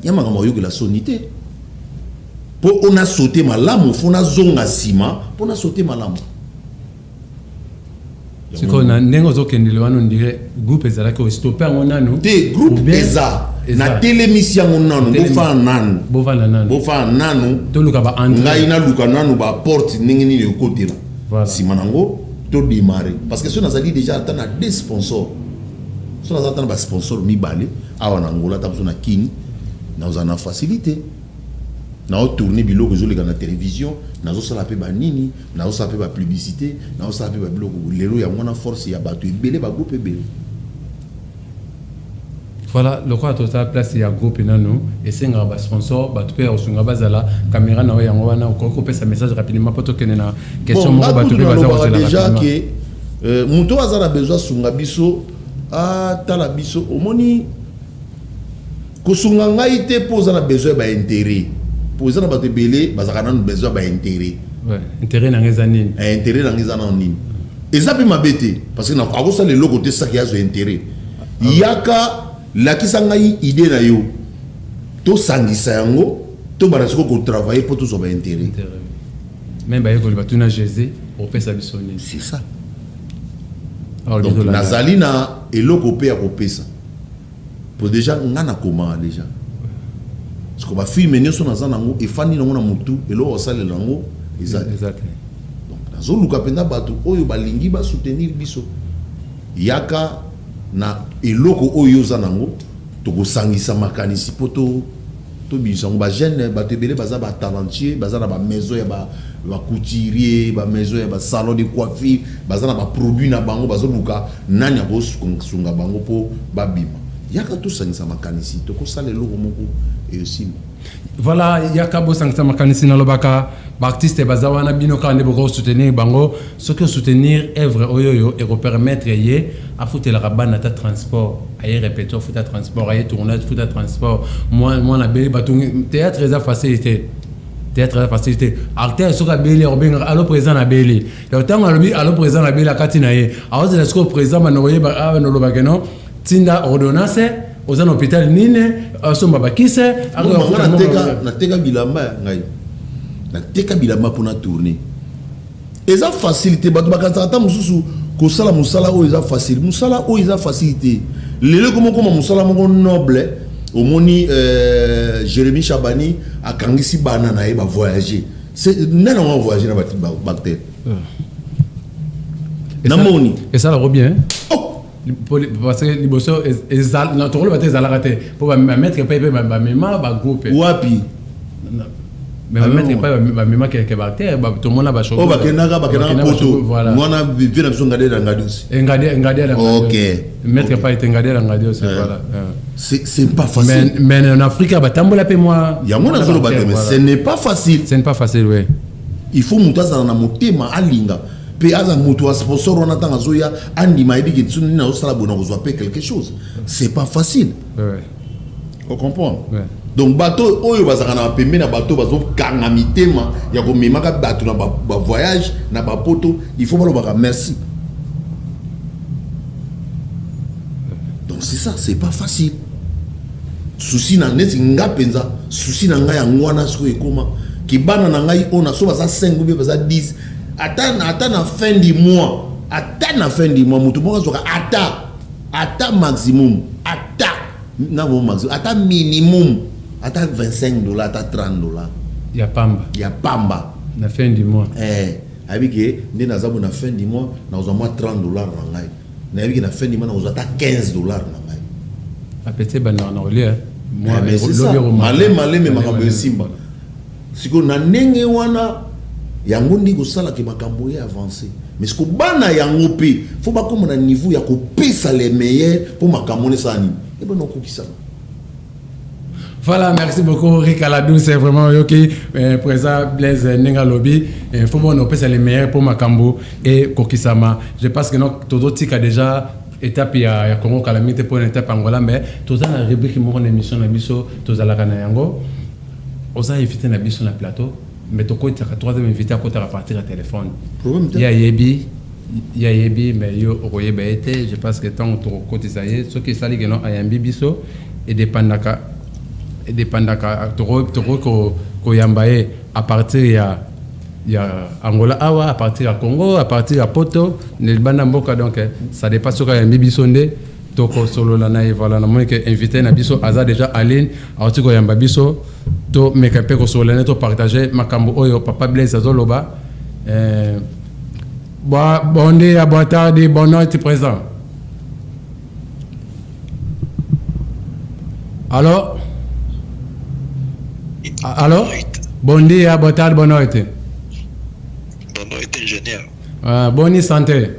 Il y a la sonité. Pour on a sauté ma lame, on a zonga sima, pour on a sauté ma lame. C'est qu'on a n'engo kendile wana on dirait groupe ezala ko stopper on a nous. Des groupes eza na télémission on a nous bo fa nanu to luka ba entre ngai na luka nanu ba porte ningini le côté là. Sima nango to démarrer parce que si on a dit déjà attendre des sponsors. Si on a attendre ba sponsor mi balé awana ngola ta na kini. Nous avons facilité. Nous avons tourné bilo que dans la télévision, nous avons fait la nini, nous avons fait la publicité, nous avons fait la bilo que les lois ont force il y a battu belé ba groupe belé. Voilà, le quoi total place il y a groupe nano et c'est un sponsor ba tupé au sunga bazala caméra na ya ngwana ko ko pesa message rapidement pour tokener na question mo ba tupé bazala déjà que muto azala besoin sunga biso tala biso omoni kosunga ngai te poza na besoin ba intérêt poza na bato belé bazaka na besoin ba intérêt ouais intérêt na ngeza nini intérêt na ngeza na nini ezapi mabete parce que na akosa le logo te saki yazo intérêt yaka la kisanga idée na yo to sangisa yango to barasiko ko travailler pour tout so ba intérêt même ba yeko batuna Jésus au pesa bisoni c'est ça donc nazali na eloko pe ya ko pesa pour déjà ngana comment déjà parce que ba filmer nyoso na zanango e fani nango na mutu elo osale lango exact donc nazo luka penda batu oyo balingi ba soutenir biso yaka na eloko oyo zanango to ko sangisa makanisi poto to bisango ba jeune ba tebele baza ba talentueux baza na ba maison ya ba couturier ba maison ya ba salon de coiffure baza na ba produit na bango bazo luka nani abo sunga bango po ba bima yaka tout sangisa makanisi to ko sale logo moko et aussi voilà yaka bo sangisa makanisi na lobaka ba artiste bazawana bino ka ne boko soutenir bango ce que soutenir œuvre oyoyo et permettre yé à foutre la rabana ta transport ayer répéter foutre transport ayer tournage foutre transport moi na beli batungi théâtre eza facilité artiste soka beli obenga allo présent na beli le temps alobi allo présent na beli akati na ye aoze la sco présent manoye ba no lobaka non tinda ordonnance aux un hôpital nine somba bakise na teka bilamba ngai na teka bilamba pour na tourner eza facilité bato bakata mususu ko sala musala o eza facile musala o eza facilité lelo comme musala moko noble au moni Jérémy Chabani a kangisi bana na ba voyager c'est nana on voyager na bactère na moni et ça la bien oh parce que liboso ezal na tolo baté zalakate pour mettre pas ba mema ba groupe wapi mais mettre pas ba mema que bactère ba tout le monde ba choco oh ba kenaka poto ngona vivre na ngade na ngade aussi ngade la OK mettre pas été ngade la ngade aussi voilà c'est pas facile mais en Afrique ba tambola pe moi ya mona zolo ba mais ce n'est pas facile oui il faut mutaza na motema alinga pe aza mutu sponsor on attend azoya andima ebiki tsuni na osala bona kozwa pe quelque chose c'est pas facile ouais on comprend ouais. Donc bateau oyo bazaka na pembe na bateau bazo kanga mitema ya ko memaka bateau na ba voyage na ba poto il faut baloba merci donc c'est ça c'est pas facile souci na neti nga penza souci na nga ya ngwana siko ekoma ki bana na ngai ona so baza 5 ou bien baza 10 ata na fin du mois mutu moko zoka ata maximum ata minimum ata $25 ata $30 ya pamba na fin du mois abiki ndi nazabu na fin du mois na uzwa $30 na ngai na abiki na fin du mois na uzwa ata $15 na ngai apete bana na olia moi malé me makambo esimba siko na ndenge wana yango ndi kosala ke makambo ya avancer mais siko bana yango pe faut ba comme na niveau ya kopesa les meilleurs pour makambo nesani et ben okokisa. Voilà, merci beaucoup Rika Ladou, c'est vraiment ok présent Blaise Nenga Lobby, il faut bon opérer les meilleurs pour Makambo et Kokisama. Je pense que notre todo tika déjà étape ya Congo calamité pour une étape Angola mais tout ça la rubrique mon émission na biso tout ça la kana yango osa invité na biso na plateau mais to ko taka troisième invité à côté à partir à téléphone. Il y a yebi mais yo okoyeba été je pense que tant to côté ça y est ce qui sali que non ayambi biso et dépendaka toro ko yambaye à partir ya Angola awa à partir à Congo à partir à Poto ne banda mboka donc ça dépasse ka yambi bisonde toko solo la na voilà na moi que invité na biso aza déjà Aline auti ko yamba biso to mekape ko solo na to partager makambo oyo papa Blaise azoloba bon dia bonne tarde bonne nuit présent alors bon dia bonne tarde bonne nuit ingénieur bonne santé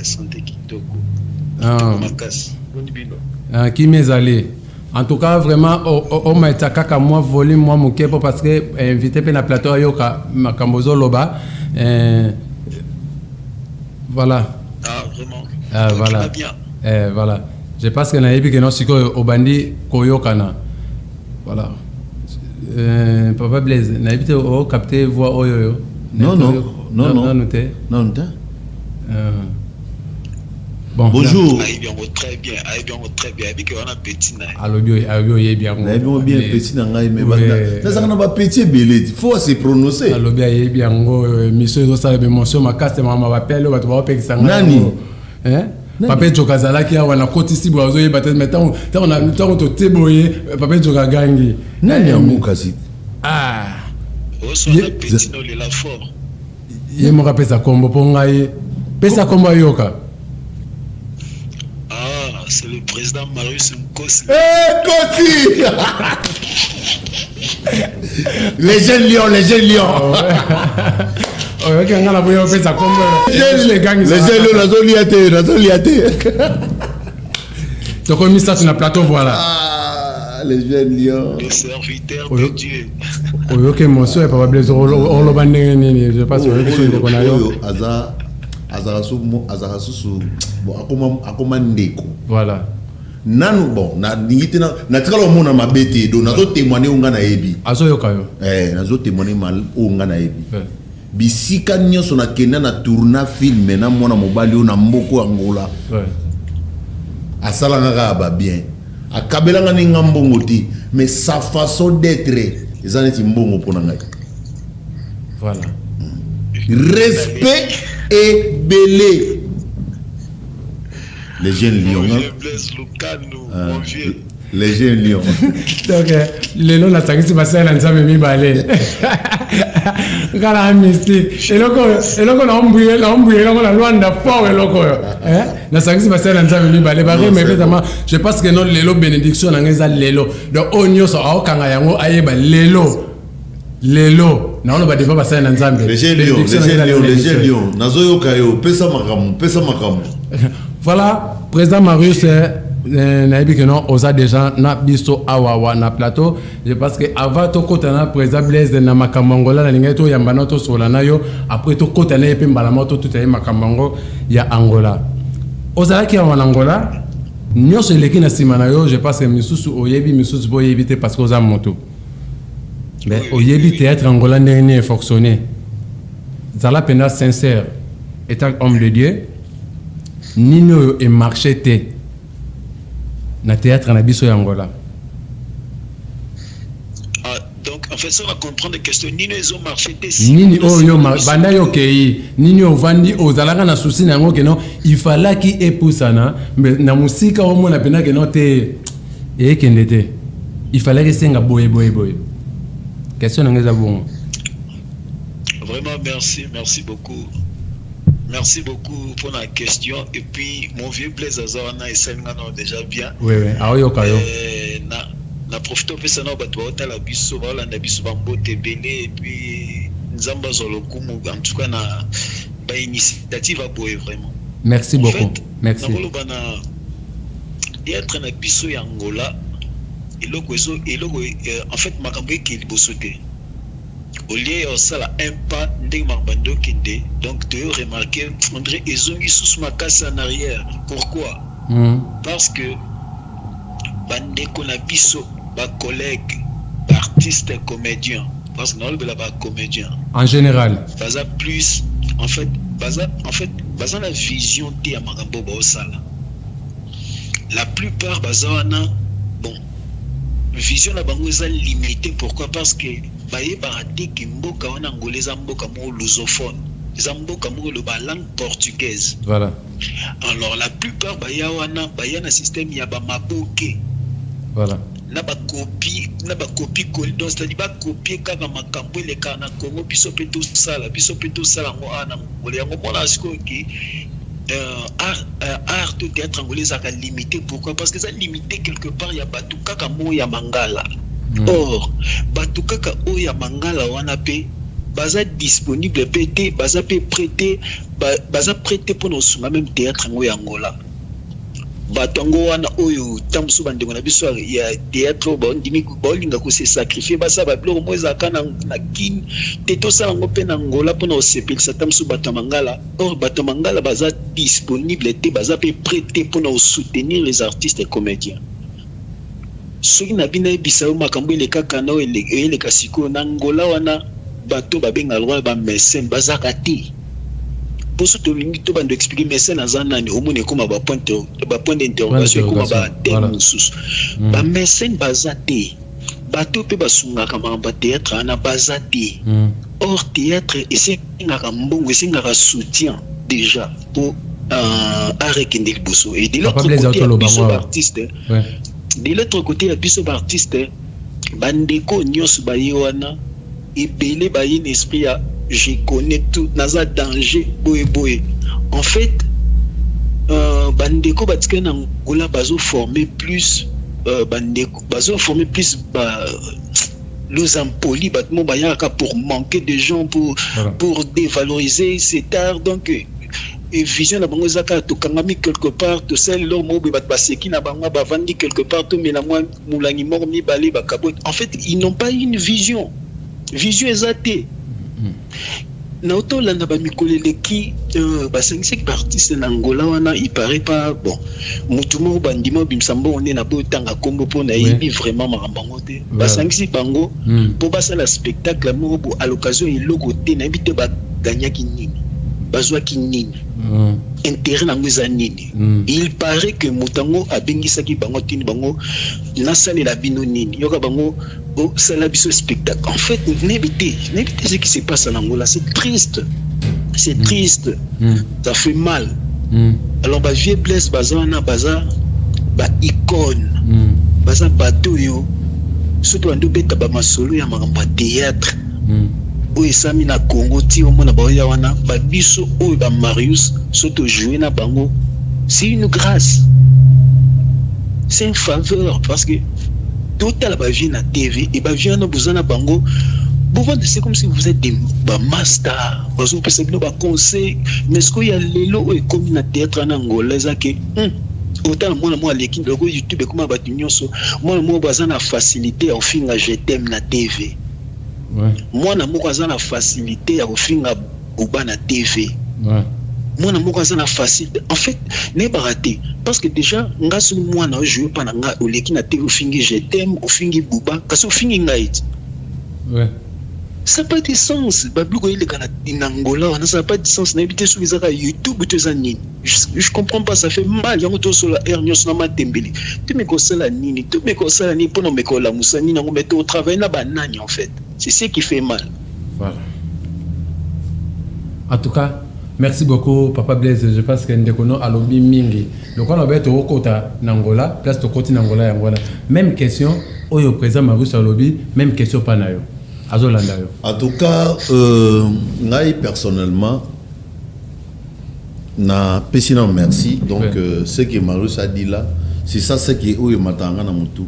santé kitoko qui m'est allé en tout cas vraiment au maitaka ka moi volume moi mokepo parce que invité pe na plateau yoka makambozo loba voilà vraiment voilà je pense que na yebi que non siko obandi koyokana voilà papa Blaise na yebi o capter voix oyo non bon bonjour très bien avec on a petit na alobio bien petit na ngai mais na ça na ba petit belé faut se prononcer alobia bien ngo monsieur zo sala émotion ma caste mama ba pelo ba to ba pekisa nani papa Jokazala qui a wana koti si bozo yeba tete mettons on a temps to teboye papa Jokagangi nani amukasi so na petit no le la fort ye mo rapesa kombo pongai pesa kombo yoka. C'est le président Marius Nkosi. Nkosi les jeunes lions. Ok, on a la voyage fait ça comme les gangs. Les jeunes lions, la zoliate. Tu as mis ça sur le plateau, voilà. Les jeunes lions. Le serviteur de Dieu. Ok, mon soeur, papa Blaise, on le bande, je passe sur le qu'on a eu. Azarasusu bon akoma ndeko voilà nanu bon na ningite na tikala mona mabete do nazo témoigner unga na yebi azoyoka yo nazo témoigner mal unga na yebi bisika nyonso na kenda na tourna film na mona mobali na mboko Angola asalanga ba bien akabelanga ni ngambongo ti mais sa façon d'être ezaneti mbongo pona ngai. Voilà. Respect et belé. Les jeunes lions. Les jeunes lions. Donc, les lots, la sanguine, c'est pas ça, ça me met balé. Quand la mystique, et là, on a embrouillé, on a loin de fort, et là, la sanguine, c'est pas ça, ça me met balé. Mais évidemment, je pense que non, les lots bénédiction, on a les lots. Donc, on y a ça, on a les lots. Les lots. Non, on va devoir passer un ensemble. Les jeunes lions. Nazoyo kayo, pesa makamu. Voilà, président Marius, naïbi que non, osa déjà na biso awawa na plateau. Je pense que avant to kotana président Blaise na makamangola na lingeto ya mbanoto solana yo après to kotana epe mbalamoto tout ayi makamango ya Angola. Osa ki ya Angola, nyonso eleki na simana yo, je pense que misusu oyebi misusu boyebi te parce que osa moto. Mais oyebi théâtre Angola n'est fonctionné. Zala pena sincère, étant homme de Dieu. Nino et marché te na théâtre na biso ya Angola. Donc en fait ça va comprendre la question Nino ils ont marché te Nini oyo banda yo kei Nini ovandi ozalaka na souci na ngo que non il fallait qui epusana mais na musika o mona pena que non te e kendete il fallait que senga boye question ngeza bon. Vraiment merci beaucoup. Merci beaucoup pour la question. Et puis, mon vieux Blaise Azarana et Senghano déjà bien. Oui. Aoyo kayo. Na profito pesa na bato ba la biso ba la biso ba mbote belé et puis nzamba zolokumu en tout cas na ba initiative a boye vraiment. Merci beaucoup. Fait, merci. Être na biso ya Angola en fait makambo ki libosote. Au lieu de ça, un pas donc tu as remarqué, André, ils ont mis sous ma casse en arrière. Pourquoi? Parce que Bandekonabiso, ma collègue, artiste, comédien, parce que nous avons comédien. En général. Baza plus, en fait, baza la vision de Magambo Baosala. La plupart, bon, vision la bango est limitée. Pourquoi? Parce que baye barate ki mboka wana angolais mboka mo lusophone, mboka mo le langue portugaise. Voilà. Alors la plupart baya wana baya na système ya ba maboke. Voilà. Na ba copie donc c'est-à-dire ba copier kaka makambo le kana Congo biso pe tout sala ngo ana ngolais yango mona siko ki art de théâtre angolais a limité. Pourquoi? Parce que ça limité quelque part ya batu kaka mo ya mangala. Or, batukaka oya mangala wana pe baza disponible pété baza pe prêté pour nous même théâtre ngo ya Angola. Batongo wana oyo tamsu bandengo na biso ya théâtre ba ndimi ba linga ko se sacrifier basa ba bloko moza kana na kin teto sala ngo pe na Angola pour nous sepelisa tamsu batamangala. Or batamangala baza disponible té baza pe prêté pour nous soutenir les artistes et comédiens. Soki na bina bisao makambo ile kaka na ele kasiko na Angola wana bato babenga lwa ba mécène bazaka ti poso to lingi to bando expliquer mécène azana ni omone koma ba point d'interrogation koma ba terme sous ba mécène bazate bato pe basunga kama ba théâtre ana bazate. Or théâtre esengaka mbongo esengaka soutien déjà pour arrêter bosso et de l'autre côté artiste. De l'autre côté, il y a des artistes, Bandeko, Nyos Bayewana, et Belé Bayin Esprit, je connais tout, Naza danger, boé. En fait, Bandeko, Batken Angola, Bazo formé plus, Bandeko, Bazo formé plus, les impolis, Batmo Bayaka pour manquer de gens, pour dévaloriser cet art. Donc, et vision la bango zaka to kangami quelque part to sel lo mo ba baseki na bango ba vandi quelque part to mena moi mulangi mo mi balé ba kabot. En fait ils n'ont pas une vision exacte. Na auto la na ba mikolele ki ba 5 artistes na Angola wana il paraît pas bon mutumo bandimo bimsambo on est na bo tanga kombo po na yebi vraiment marambango te ba 5 bango po ba ça la spectacle mo bo à l'occasion il logo te na bité ba gagna ki nini. bazwaki nini intérêt nango eza nini. Il paraît que motango abengisaki bango tini bango nasalela bino nini yoka bango osala biso spectacle. En fait n'évitez ce qui se passe en Angola, c'est triste, c'est triste, ça fait mal. Alors ba vieux blesse bazana baza ba icône baza bato yo surtout ando beta ba masolo ya makamba théâtre oyo esami na Congo ti omona baoya wana babiso oyo ba Marius surtout jouer na bango, c'est une grâce, c'est une faveur parce que total ba vie na TV et ba vie na bozana bango. C'est comme si vous êtes des masters. Vous avez des conseils. Mais ce qu'il y a lelo et comme na théâtre en Angola, c'est que autant moi l'équipe de YouTube comment batunyo so moi bazana facilité à finga je t'aime na TV. Moi na moi bazana facilité à finga buba na TV. Moi na moi bazana facilité. En fait, n'est pas raté parce que déjà ngasu moi na jouer pas na nga l'équipe na TV fingi je t'aime ou fingi buba kaso fingi ngaiti. Ça n'a pas de sens. En Angola, ça n'a pas de sens. YouTube, je comprends pas, ça fait mal. Il y a un sur la air, il y a tembeli. Tu me conseilles la nini, tu me conseilles la nini pour nous mettre la moussani, nous mettre au travail la banane en fait. C'est ce qui fait mal. Voilà. En tout cas, merci beaucoup, Papa Blaise. Je pense que nous avons lobby mingi. Donc on a été au côté d'Angola, place de côté d'Angola. Même question, au président Marius lobby, même question pas nayo. En tout cas, personnellement, na pesina merci. Donc, ce que Marius a dit là, c'est ça ce qui est où il m'attend na mutu.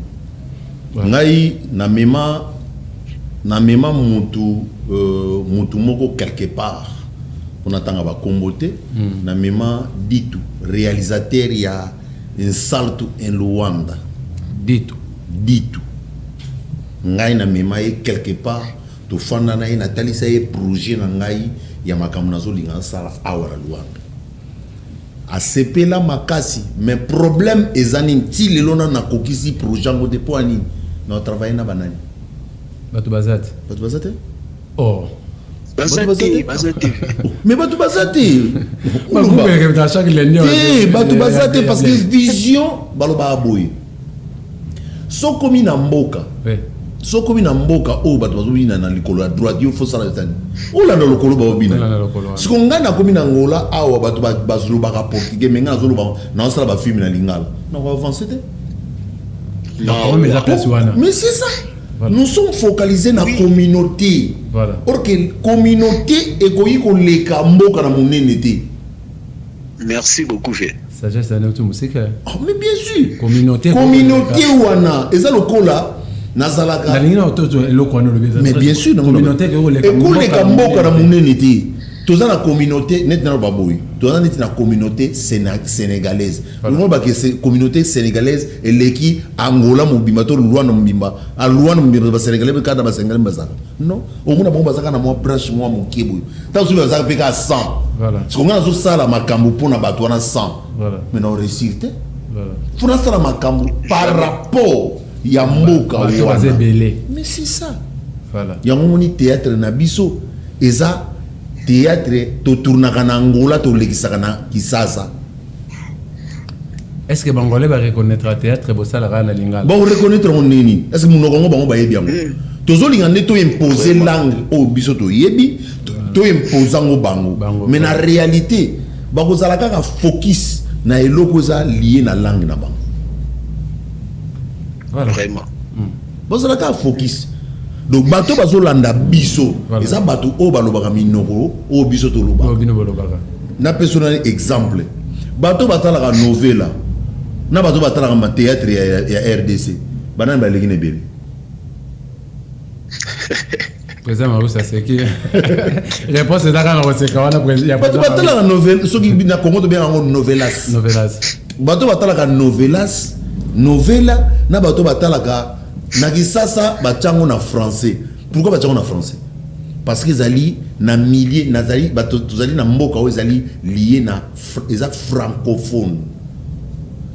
Ngai na mema mutu moko quelque part. On attend à comboter. Na mema ditu réalisateur ya un salto en Luanda. Ditu. Ngai na mema quelque part to fanda na ina talisa e projet na ngai ya makamuna zo linga sala awara Luanda asepela makasi mais problème ezani ti lelo na kokisi projet ngo de poani na travailler na banani batu bazate oh bazate mais batu bazate batu bazate parce que vision baloba aboy so komi na mboka so komi na mboka o bato bazobina na likolo ya droite yo faut sala tani olanda lokolo babina siko nga na komi na Angola awa bato bazolobaka portugais mais nga nazoloba na osala bafilme na lingala na ko avancer te mais c'est ça. Voilà. Nous sommes focalisés na communauté. Voilà. Or que communauté ekoyi ko leka mboka na monene te. Merci beaucoup fait. Sagesse à notre musique. Oh, mais bien sûr. Communauté wana eza lokola nazalaka mais bien sûr communauté ekoleka mboka na monene te toza na communauté net na baboyi toza net na communauté sénégalaise nous ba que communauté sénégalaise eleki Angola mobimba to Luanda mobimba a Luanda mobimba ba sénégalais ka da ba sénégalais bazaka non au mona bomba zaka na mo branche mo mokebo ta so bazaka peka 100 voilà ce qu'on a zo sala makambo pona bato na 100 voilà mais non réussite voilà funa sala makambo par rapport ya mboka wana mais c'est ça voilà ya ngoni théâtre na biso eza théâtre to tournaka na Angola to lekisaka na Kisasa. Est-ce que Bangolais va reconnaître le théâtre et bossa la lingala bon reconnaître on nini est-ce que monoko bango ba yebi yango tozo lingane to imposer langue au biso to yebi to imposango bango mais na réalité ba ko zala ka focus na eloko za lié na langue na bango. Voilà. Vraiment. Vous avez un focus. Donc, bateau bazolanda biso. Et ça, bateau o balobaka minoko o biso to loba. Na personnel exemple. Bateau batala ka novela. Na bateau batala ka théâtre ya RDC. Banan ba legine bébé. Président Marou ça c'est qui réponse est d'accord c'est quand on a président. Il y a pas batala ka novela, so ki na Congo to bien en novelas. Bateau batala ka novelas. Novela na bato batalaka na Kisasa bachango na français. Pourquoi bachango na français? Parce que zali na milliers nazali bato zali na mboka o zali lié na eza francophone.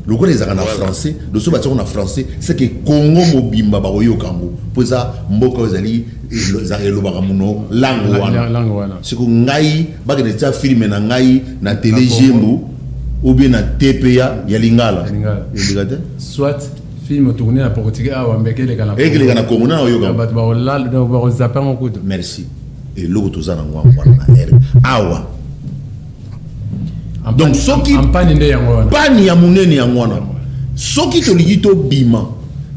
le quoi les en français le so bâtiment en français c'est que Congo mobimba ba yo kango pour ça mboko ezali le bagamuno langue wana c'est que ngai ba que des films na ngai na télé jembo ou bien na TPA ya lingala soit film tourné à portugais à wambeke les kana et que les kana Congo na yo kango ba la ba zapper en coup merci et logo to zana ngwa na air awa donc soki pani ya munene ya ngwana soki toliki to bima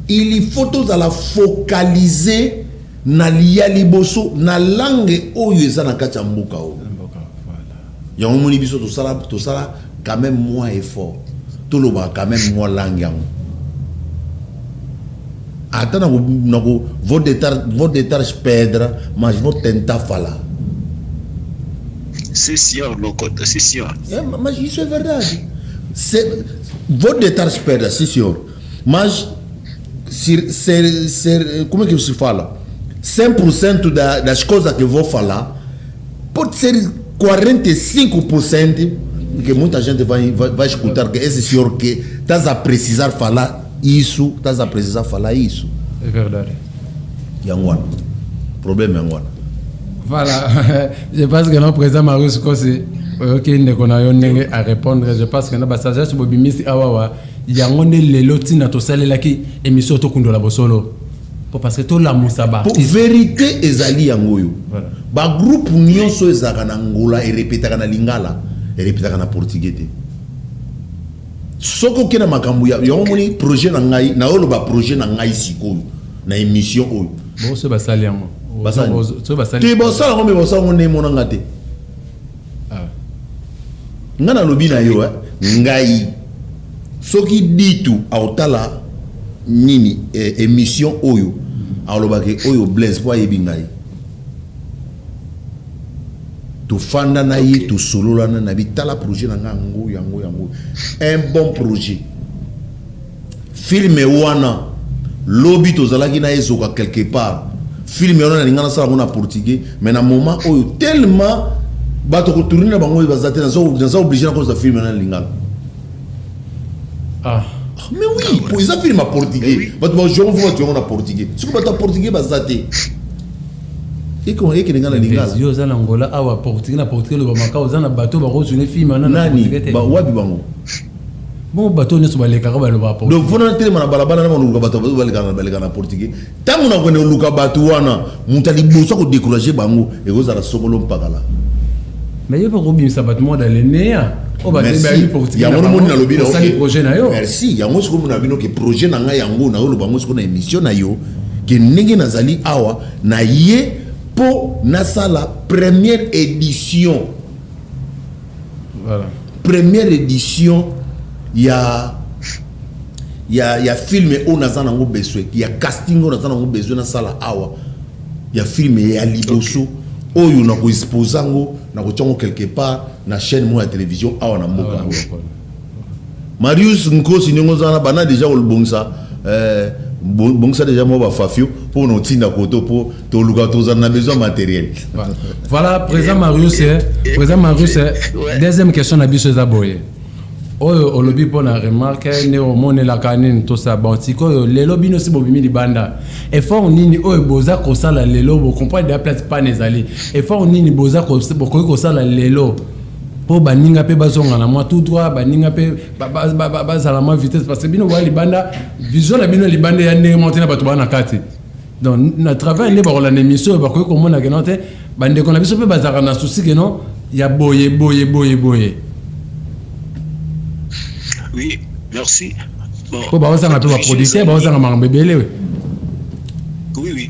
il faut to la focaliser na liya liboso na langue oyo eza na kati ya mboka oyo ya omoni biso to sala quand même moins effort to loba quand même moins langue yango ata na ko votre détarche perdre mas vos tenta fala. C'est sûr, mon côté, c'est sûr. Mais c'est verdade. Votre détarche perdre, c'est sûr. Mais c'est comment que se fala? 100% das coisas que vou falar pode ser 45% que muita gente vai escutar que esse senhor que estás a precisar falar isso, estás a precisar falar isso. É verdade. Yangwana. Problème yangwana. Voilà, je pense que notre président Marius Kosi, à répondre, je pense que notre sagesse sur Bobimisi Awawa, il y a un loti na to salela ki émission to kundo la bosolo. Parce que tout la musaba. Pour vérité ezali yangoyo. Ba groupe nyonso ezaka na ngola et répétaka na lingala et répétaka na portugais. Soko kena makambu ya yomoni projet na ngai na olo ba projet na ngai sikoyo na émission oyo. Bon c'est basali yango. Tu bosala ngombe bosala ngone monanga te. Ngana lobi na yo ngai soki ditu autala nini émission oyo alobake oyo Blaise po yebi ngai to fanda na ye to solola na bitala projet na ngango yango un bon projet film wana lobi to zalaki na ezoka quelque part film wana lingana sala ngona portugais mais na moment oyo tellement bato ko tourner na bango bazate na zo obligé na cause de film na lingana mais oui pour ça film en portugais bato ba jongo vo tu en portugais ce que bato portugais bazate et qu'on est que lingana lingana yo za na ngola awa portugais na portugais lo ba makao za na bato ba ko june film na portugais ba wabi bango bon bateau ne soit les carabes le rapport donc vous n'entendez pas na balabala na monu bateau balika na portugais tangu na kwene luka bateau wana mutali boso ko décourager bango et vous ala sokolo mpakala mais yo pas robim sabat mo dans les néa o ba te portugais ya mono moni na lobi na projet na yo merci ya ngo soko na bino ke projet na nga yango na lo bango soko na émission na yo ke ndenge nazali awa na ye po na sala première édition voilà première édition il y a film on a zana ngo besoin il y a casting on a zana ngo besoin na sala awa il y a film ya liboso oyo na ko exposer ngo na ko tiongo quelque part na chaîne mo ya télévision awa na mboka Marius Nkosi ningo zana bana déjà o bonsa bonsa déjà mo ba fafio pour no tinda koto pour to luka to zana besoin matériel voilà présent Marius deuxième question na biso za boye oyo olobi pona remarque ne omone la kanine to sa bantiko lelo bino si bobimi libanda effort nini oyo boza ko sala lelo bo comprendre la place pas nezali effort nini boza ko sala lelo po baninga pe bazonga na moi tout droit baninga pe bazala ma vitesse parce que bino wa libanda vision la bino libanda ya ndenge monter na bato bana kati donc na travail ne ba la émission ba ko mona ke non te bande ko na biso pe bazaka na souci ke non ya boye. Oui, merci. Bon, vous avez un producteur, vous avez un bébé. Oui.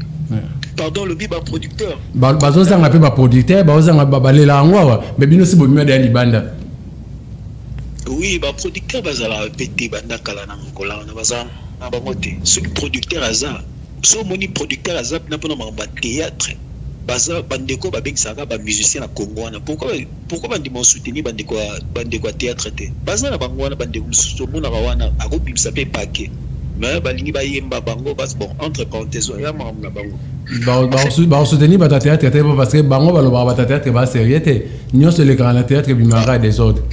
Pardon, le biba producteur. Vous avez un producteur, vous avez un babalela, mais bien aussi, vous avez un libanda. Oui, le producteur, vous avez un petit banda kalana ngola, vous avez un bamote. Ce producteur Aza, ce producteur Aza, n'a pas de théâtre. Baza bandeko babeng saka ba musicien na Congo na pourquoi bandimo soutenir bandeko théâtre te baza na bango na bandeko mususu mona wana akobimisa pe paquet mais balingi ba yemba bango bas bon entre parenthèses ya ma na bango ba soutenir ba théâtre te parce que bango ba lo ba théâtre ba sérieux te nyonso le grand théâtre bimara des autres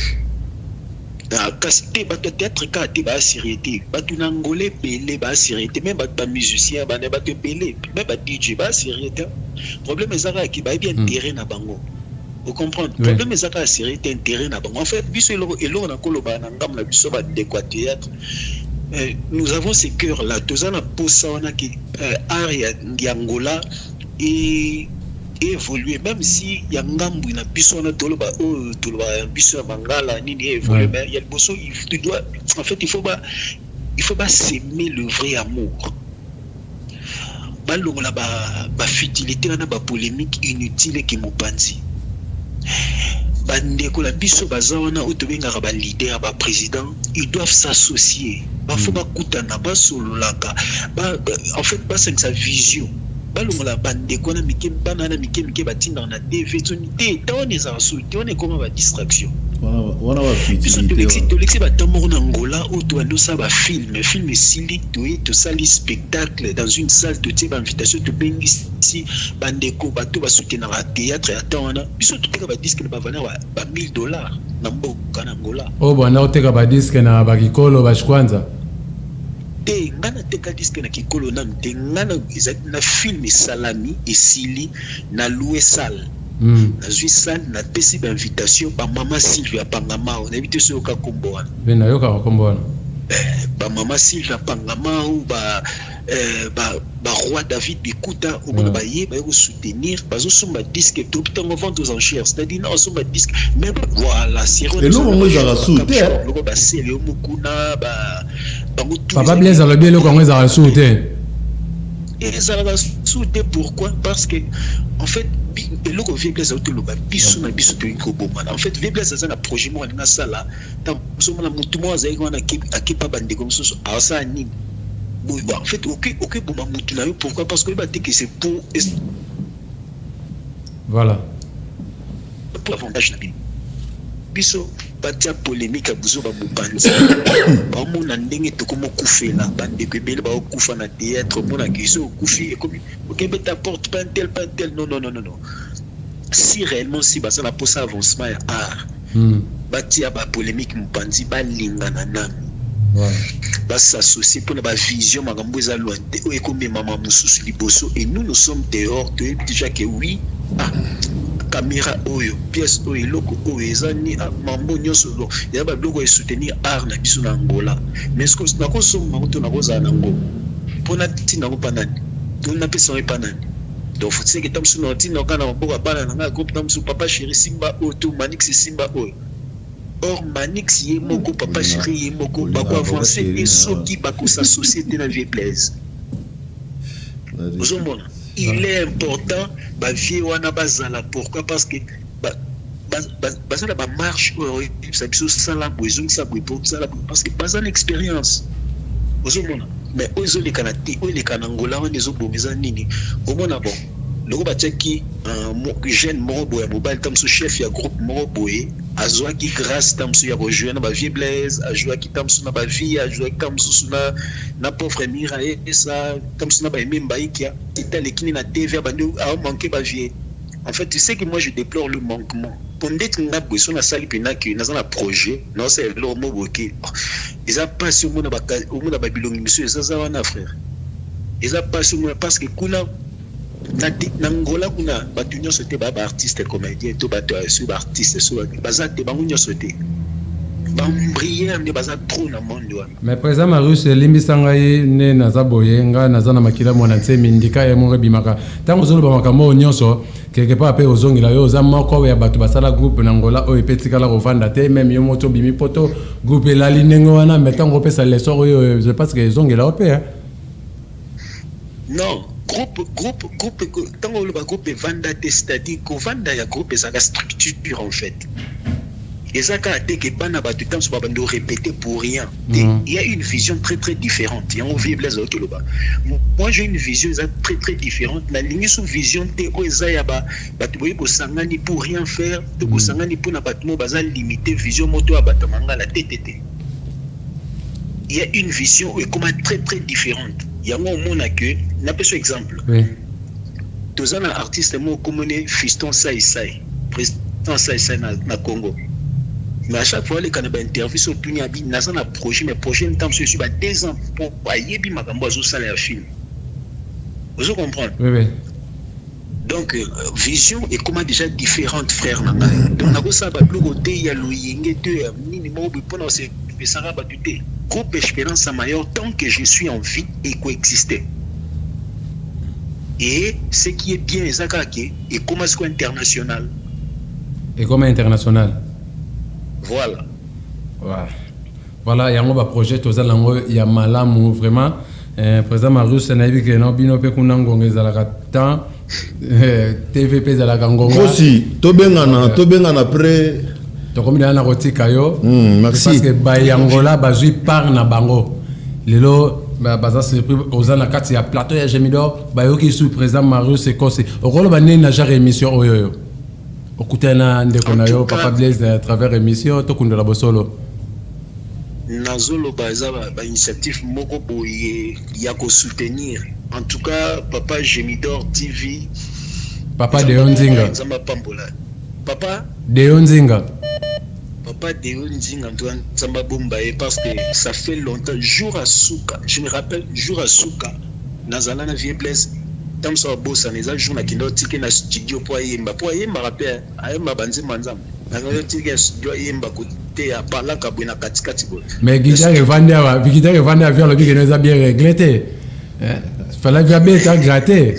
Casté, théâtre, quand ba sériété, tu n'angolais belé, ba sériété, même ba musicien, ba te belé, même ba DJ, ba sériété. Problème est ça qui ba bien terrain na bango. Vous comprenez? Problème est ça qui sériété terrain na bango. En fait, biso elo na koloba na ngam na biso ba de quoi théâtre. Nous avons ces cœurs là, tous en a posé on a qui art Angola et évoluer, même si il y a ngambu na biso na toloba biso mangala nini évoluer, mais il y a le bosso, tu dois, en fait il faut pas s'aimer le vrai amour. Balongola ba futilité na ba polémique inutile qui mopanzi. Bandeko la biso bazawana otobenga ba leader ba président, ils doivent s'associer. Ba faut ba kutana ba sololaka. En fait ba c'est sa vision. Balongola bandeko na mike banana mike batinda na TV tonité taoneza asouti on est comme ba distraction. Wana wa futilité. Tolexi ba tamoro na Angola o to ando sa ba film sili to sali spectacle dans une salle de type invitation to bengi si bandeko bato ba soutenir na théâtre atona biso to teka ba disque ba valeur ba $1000 na mboka na Angola. Oh bwana oteka ba disque na ba kikolo ba kwanza. Ngana teka disque na kikolo na mte ngana na film salami esili na louer salle na zui salle na pesi ba invitation ba mama Sylvia Pangama on invite so ka komboana bena yoka komboana ba mama Sylvia Pangama ou ba roi David Bikuta ou ba ye ba soutenir ba zo somba disque tout le temps vente aux enchères, c'est-à-dire non somba disque même voilà siro et nous on va soutenir logo ba sele mukuna ba Papa Blaise le bien le Congrès a souté. Et ça va souter pourquoi? Parce que en fait le vieux Blaise auto le biso na biso to ikoboma. En fait vieux Blaise ça na projet mo na sala tant somo na mutu mo azai ko na akipa bande comme ça asa ni. En fait OK boma mutu na yo pourquoi? Parce que que c'est pour voilà. Pour avantage na biso batia polémique à buzo ba mupanzi ba mona ndenge to komo kufela bande kwebele ba okufa na théâtre mona kiso okufi comme OK beta porte pas tel non si réellement si ba ça la posa avancement ya art batia ba polémique mupanzi ba lingana nami ba s'associer pour la vision magambo za lointe o ekombe mama mususu liboso et nous sommes dehors tu déjà que oui caméra oyo pièce oyo loko oyo ezani mambo nyonso lo ya ba loko soutenir art na biso na Angola mais ce que na ko somma to na ko za na ngo pona tina ko panani to na pesa o panani donc faut dire que tamsu no tina kana mboka bana na groupe tamsu papa chéri Simba oto Manix Simba oyo or Manix ye moko papa chéri ye moko ba ko avancer et soki ba ko sa société na vie plaise ozomona. Il est important ba vie wana bazala pourquoi? Parce que bazala ba marche ça biso sala besoin ça pour ça parce que bazala expérience ozomona mais ozo le kanati o le kanangola on ezo bomeza nini omona bon loko batiaki jeune moroboye mobile tamso chef ya groupe moroboye azwaki grâce tamso ya rejoindre ba vie Blaise azwaki tamso na ba vie azwaki tamso na pauvre mira et ça tamso na ba memba ikia c'était lekini na TV abandi a manqué ba vie. En fait tu sais que moi je déplore le manquement pondete na besoin na sali pena que na za projet non c'est le mot boké ils a pas sur mon ba bilongi monsieur ça wana frère ils a pas sur parce que kuna na Angola kuna batu nyonso te ba artiste comédien to batu sur artiste so bazate bango nyonso te bambrière ne baza trop na monde wana mais président Marius limbisanga ne naza boyenga naza na makila mwana nse mindika ya monga bimaka tango zolo ba makambo nyonso quelque part pe ozongila yo za moko ya batu basala groupe na Angola o epetika la kovanda te même yo moto bimi poto groupe la linengo wana metango pesa leso yo je pense que ozongila opé non groupe tant le groupe vanda c'est-à-dire que vanda ya groupe ça la structure en fait et ça quand que bana ba tout temps so ba ndo répéter pour rien. Il y a une vision très très différente. Il y a on vit Blaise Otoloba. Moi j'ai une vision très très différente. La ligne sous vision te o eza ya ba tu boye ko sangani pour rien faire, to ko sangani pour na batmo bazal limiter vision moto ya batamanga la TTT. Il y a une vision comme très très différente. Il y a un moment que n'a pas ce exemple. Oui. Tous un artiste mo comme Fiston Sai président Sai na Congo. Mais à chaque fois, les canaux interview sur Tuni Abi, Nazan a projet, mais prochain temps, je suis 2 ans pour Yebi Makambo zo salaire film. Vous comprenez? Oui. Donc, vision est comment déjà différente, frère. Donc, on a ça, le côté, il y a le yenge, minimum, pour nous, c'est ça, groupe Espérance à Mayor, tant que je suis en vie et coexister. Et ce qui est bien, Zakake, et comment est-ce international? Et comment international? Voilà. Voilà, il y a un projet, il y a Malamu, vraiment. Président Marius, il y a un bino pe kunango ezalaka TVP ezalaka ngonga. Aussi, tobengana après. Tokomi na rotika yo. Merci. Parce que bayangola bazui par na bango. Lelo baza surpris ozana kati ya plateau ya Gemidor, bayoki sous président Marius et conseil. Okolo bané na genre émission oyo. Okutana ndeko na yo Papa Blaise à travers émission Tokundola Bosolo. Nazolo baza ba initiative moko boye ya ko soutenir. En tout cas, Papa Gemidor TV. Papa Deonzinga. Papa Deonzinga. Papa Deonzinga Antoine Zamba Bombaye parce que ça fait longtemps. Jour à Souka, je me rappelle, jour à Souka, Nazala na Vieux Blaise. Tam so bossa neza jour na kindo tike na studio po yemba rappelle ayemba banzi manzam na kindo tike studio yemba côté ya parla kabuna katikati bo mais guitare vendre avion le big nous a bien réglé fallait bien être gratté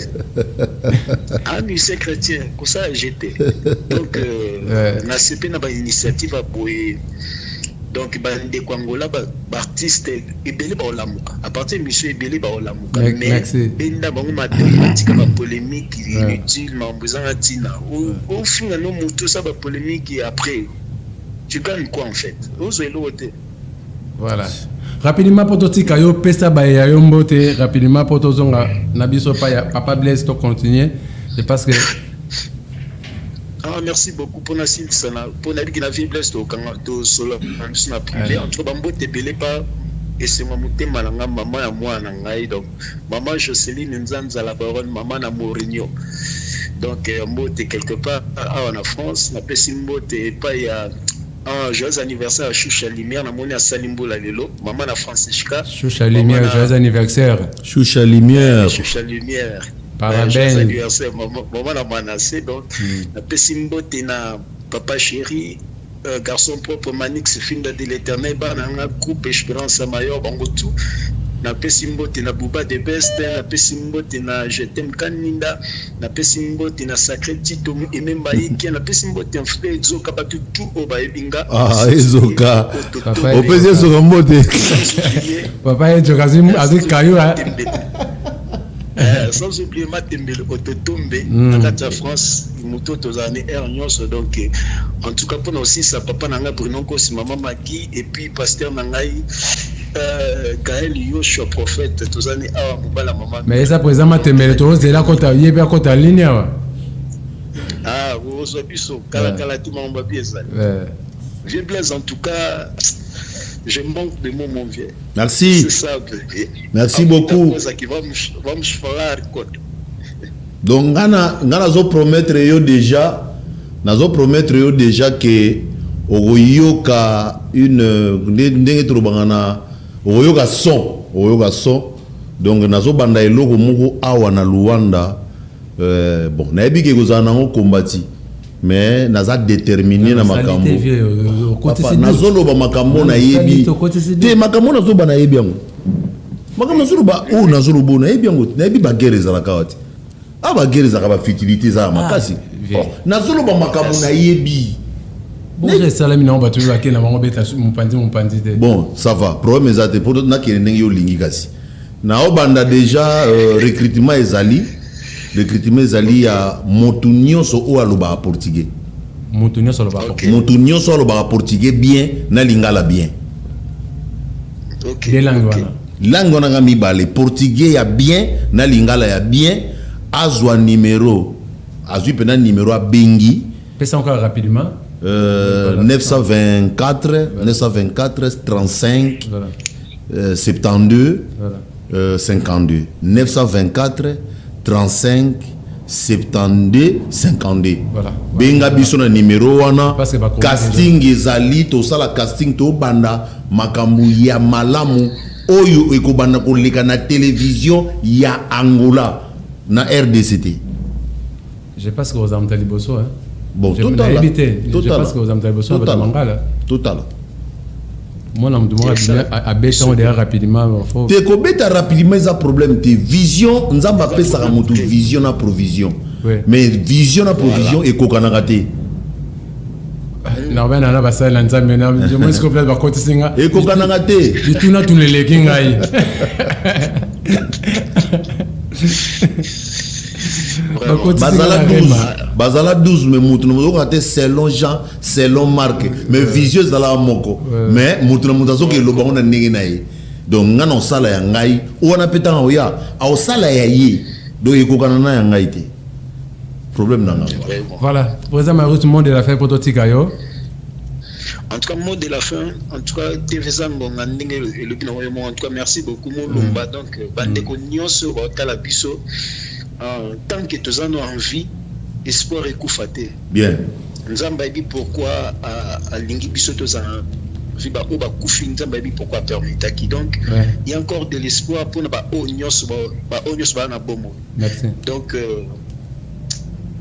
ah musée chrétien comme ça j'étais donc na CP na ba initiative à boye. Donc, des Angola, artistes, ebele ba olamuka. À partir de monsieur ebele ba olamuka. Mais benda bango mathématique ba polémique inutile, mambuzanga tina. Au final, nous moto ça ba polémique et après, tu gagnes quoi en fait? Voilà. Rapidement pour toi, Kayo pesa ba ya yombote. Rapidement pour toi, zonga nabiso pa ya Papa Blaise to continuer. C'est parce que merci beaucoup pour la pour la vie Blaise to solo na privé entre bambo te belé pas et c'est moi muté malanga maman ya moi na ngai donc maman Jocelyne Nzanza la baronne maman na Mourinho donc mbote quelque part en France na pesi mbote pas ya joyeux anniversaire à Choucha Lumière na moni à Salimbola lelo maman na Francisca Choucha Lumière joyeux anniversaire Choucha Lumière parabène anniversaire maman na Manassé donc na pesi mbote na papa chéri garçon propre Manix film de l'éternel bananga groupe Espérance à Mayor bango tout na pesi mbote na Bouba de Best na pesi mbote na Je t'aime Kaninda na pesi mbote na Sacré Tito et même Baïki na pesi mbote en frère Zoka batu tout au Baebinga Ezoka au pesi sur mbote papa Ezoka azui kayo sans oublier Matembele Ototombe à France moto tozane air nyonso donc en tout cas pour nous aussi ça papa nanga Bruno Kosi maman Maki et puis pasteur nangai Gaël Yoshua prophète tozane awa mobala maman mais ça présent Matembele to zela kota yeba kota ligne vous obiso kala tout mamba pieza Vieux Blaise en tout cas je manque de mots, mon vieux. Merci. C'est ça. Merci beaucoup. Donc, nazo promettre yo déjà que oyoka ndenge trobangana oyoka son. Donc nazo banda eloko moko awa na Luanda bon na ebike kozana ngo kombati. Mais naza déterminé na makambo nazo ba makambo na yebi te makambo nazo ba na yebi yango makambo nazo ba o nazo bo na yebi yango na yebi ba guerre za la kawati ba guerre za ba futilité za makasi nazo ba makambo na yebi bon salami na ba tu ba ke na bango beta mupandi te bon ça va problème ezate pour na ke ndenge yo lingi kasi na obanda déjà recrutement ezali ya motunyo so o aloba portugais motunyo so aloba portugais bien na lingala bien de langue wana ngami bale portugais ya bien na lingala ya bien azwa numéro pena numéro a bengi pesa encore rapidement 924 35 72 52 924 35 72 52 Voilà. benga biso na numéro wana Parce que casting ezali tosala casting to banda makambo ya malamu oyo ekobanda koleka na télévision ya Angola na RDCT. Je pense que vous avez entendu Bosso, hein. Bon, Je total. pense que vous avez entendu Bosso avec Mangala. Total. Moi, je me demande à Béchamp derrière rapidement. Te kobeta rapidement ça problème te vision nzamba pesa moto vision na provision. Oui. Mais vision na provision et kokanaka te. Na bana na basala nzambe na je me suis complète ba côté singa. Et kokanaka te. Bituna tuneleki ngai. Bazala 12 mais mutu no ko selon Jean selon Marc mais vision zala moko mais mutu no mutu azoke lo bango na ndenge na ye donc ngana osala ya ngai wana peta na oya a osala ya ye do ekokana na ya ngai te problème na ngamba. Voilà, président Marius monde de la fin prototype yo. En tout cas, mot de la fin, en tout cas, en tout cas, merci beaucoup, Molumba. Donc, Bandeko Nyonso, Talabiso, tant que tous en ont envie, espoir et koufate. Bien. Nzambabi, pourquoi à Lingi Biso, tous en Viba Oba Koufi, Nzambabi, pourquoi permettre qui donc, il y a encore de l'espoir pour nous, Nyonso, na Bomo. Merci. Donc,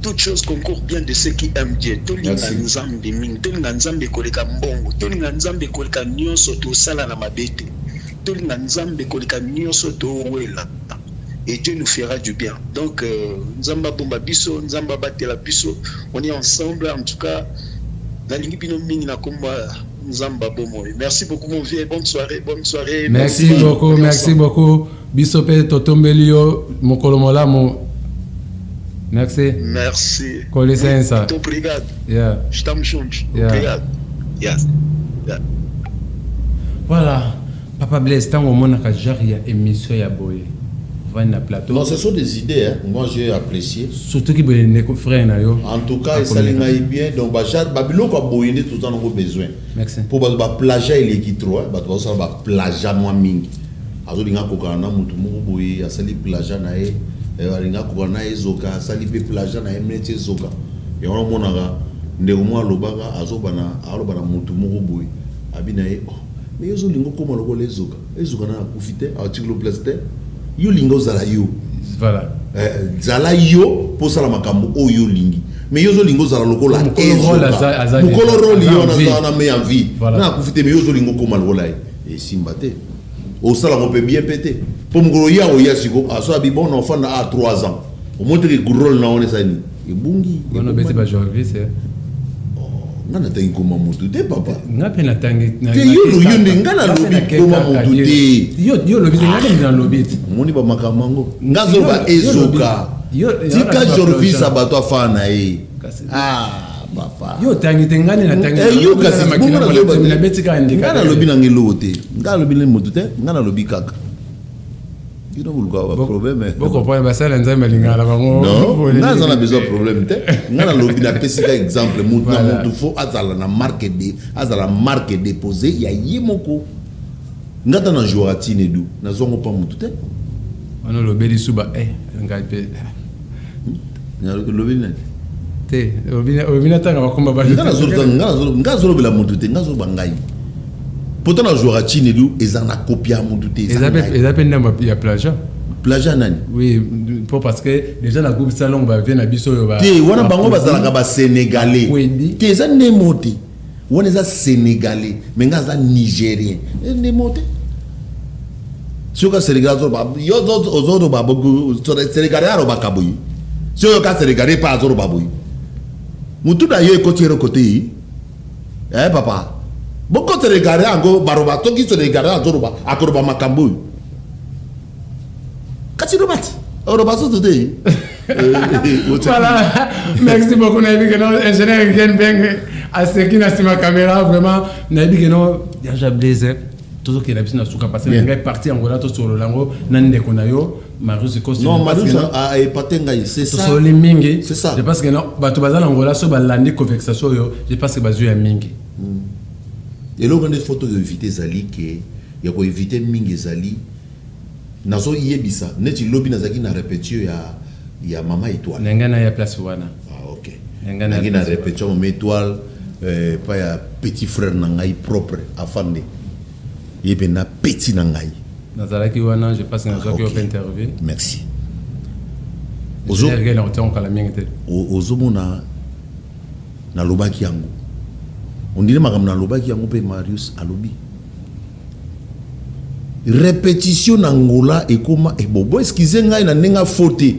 toute chose concourt bien de ceux qui aiment Dieu. Tout le monde nzambe ming, tout le monde nzambe koleka mbongo, tout le monde nzambe koleka nyonso to sala na mabete, tout le monde nzambe koleka nyonso to wela. Et Dieu nous fera du bien. Donc nzamba bomba biso, nzamba batela biso, on est ensemble en tout cas. Na lingi bino mingi na komba nzamba bomo. Merci beaucoup mon vieux, bonne soirée, bonne soirée. Merci beaucoup, merci beaucoup. Biso pe totombelio mokolo molamo. Merci. Merci. Licença. Muito obrigado. Yeah. Estamos juntos. Yeah. Obrigado. Yes. Yeah. Voilà. Papa Blaise, tant au monde a jarri émission ya boye. Va na plateau. Non, ce sont des idées, hein. Moi j'ai apprécié. Surtout qui veut ne frère na yo. En tout cas, ça l'engaille bien. Donc, Babylon a boyé tout le temps, on a besoin. Merci. Pour plagiat, il est qui trop, ça va plagiat moi mingi. Azo linga kokana mutu mu boyé, asali plagiat na e. Alinga kokana ezoka, asali pe plagiat na emete zoka. Et on monaka ndeko mo alobaka azobana alobana mutu mu boyé. Abina e oh. Mais yozo lingo koma loko lezoka. Ezoka na kufite, article plaster. Yo lingo zala yo. Voilà. Zala yo pour ça la makambo o yo lingi. Mais yo zo lingo zala loko la ezoka. Mukolo roli yo na na me en vie. Na kufite mais yo zo lingo koma loko la et simbate. Au sala on peut bien péter. Pour mukolo ya o ya siko aso abi bon enfant à 3 ans. Au moins que gros na on ça ni. E bungi. On a bête ba aujourd'hui c'est. Ngana tangi koma mutu te papa. Ngape na tangi na. Te yo ngana lobi koma mutu te. Yo lobi ngana na lobi. Moni ba makamango. Ngazo ba ezoka. Tika jorvi sabato afana e. Ah papa. Yo tangi tengane na tangi. Yo kasi makina na betika ndika. Ngana lobi na ngelo te. Ngana lobi le mutu te. Ngana lobi kaka. You know what problème. Beaucoup point ba sala nzambe lingala bango. Non, ngana na besoin problème te. Ngana lobi na pesika exemple mutu na mutu fo azala na marque déposée ya yemoko. Ngata na jouatine du na zongo pa mutu te. Ono lobeli suba ngai pe. Na lobi na te obina tanga bakomba ba. Ngana zo lobela mutu te, ngazo bangai. Pourtant na jouatine du ezana copia mutu te. Ezape ndamba ya plagiat. Plagiat nani? Oui, pour parce que déjà la groupe salon va venir na biso yo ba. Te wana bango bazalaka ba sénégalais. Te eza nemote. Wana eza sénégalais, mais ngaza nigérien. Nemote. Soka sénégalais yo ozo ba bogu sénégalais aro ba kaboyi. Soka sénégalais pa azo ba boyi. Mutu da yo ekotiero côté. Papa. Boko sénégalais ango baroba toki sénégalais azo ba akoroba makambo. Kachirobati. Oroba so today. Voilà, merci beaucoup Naïbi Geno, ingénieur Gen Beng, à ce qui n'a pas caméra, vraiment, Naïbi Geno, déjà Blaise, tout ce qui est la piscine à Souka, parce que les gars partis en Gola, tout sur le lango, Nande Konayo, Marius et Costa. Non, Marius a épaté, c'est ça. Sur les Mingi, c'est ça. Je pense que non, Batou Bazan en Gola, sur Balandi, Convexation, je pense que Bazu est Mingi. Et là, on a des photos d'éviter Zali, il y a quoi éviter Mingi Zali. Nazo yebisa, neti lobi nazaki na répétition ya il y a Maman Étoile. N'engana ya place wana. Ah ok. N'engana Il y a répétition Maman Étoile, pas ya petit frère nangai propre afande. Il y a petit nangai. Nazalaki wana, je passe dans okay. open interview. Merci. Ozo regela oton kala miengete. Ozo mona na lobaki yango. On dirait makam na lobaki yango pe Marius alobi. Répétition n'angola et comment et bon excusez ngai na nenga faute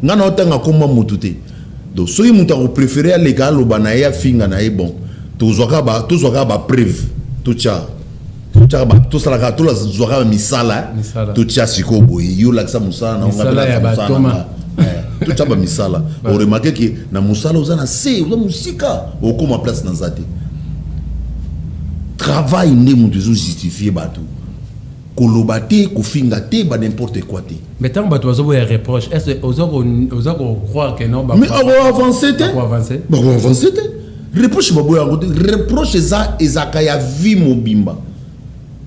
ngana otanga koma mutute donc soki muta ko préférer aller ka loba na ya finga na e bon to zoka ba preuve to cha ba to sala ka to la zoka misala to cha siko boy yo la sa musala na misala ya ba toma to cha ba misala o remarquer que na musala uzana se uza musika o koma place na zate travail ne mutu justifier bato kolobate kofingate ba n'importe quoi te mais tant bato bazo ya reproche est-ce ozako croire que non ba mais avancer te reproche ba boya ngote reproche ezaka ya vie mobimba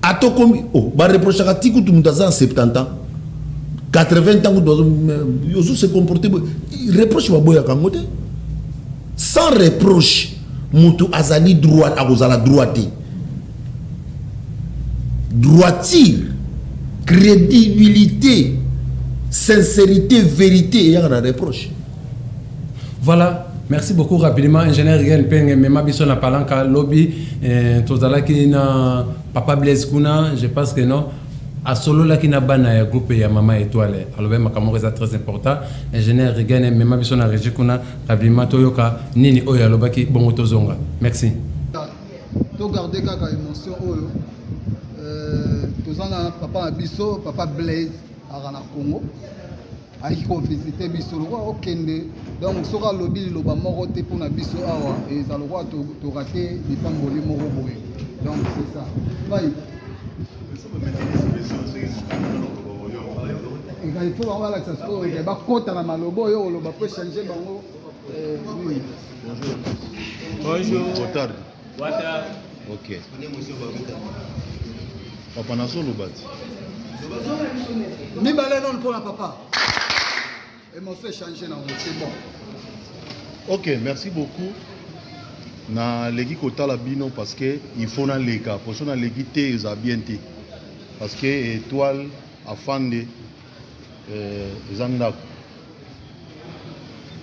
atokomi ba reproche ka tiku tu mutaza 70 ans 80 ans dozo yozo se comporter reproche ba boya ka ngote sans reproche mutu azali droit akozala droite droiture, crédibilité, sincérité, vérité, il y a un reproche. Voilà, merci beaucoup rapidement. Ingénieur Rigen Peng, Mema Bisso na palanka lobby, tozala ki na Papa Blaise Kuna, je pense que non. A solo la ki na bana ya groupe ya Maman Étoile. Alors ben makamoko c'est très important. Ingénieur Rigen Mema Bisso na Régie Kuna, rapidement toyoka nini oya lobaki bongo tozonga. Merci. To garder kaka émotion oyo. Tozana papa biso papa Blaise arana Congo aiki ko visiter biso lo okende donc soka lobby loba moko te pona biso awa et ça le roi to rater ni pamboli moko boye donc c'est ça vai et il faut avoir l'accès so et ba kota na malobo yo loba peut changer bango Bonjour. Wata. Ok. Papa Naso Lobati. Mi balé non pour la papa. Et mon fait changer dans c'est bon. Ok, merci beaucoup. Na legi kota la bino parce que il faut na lega, pour ça na legi te ils bien te. Parce que étoile afande ezanda.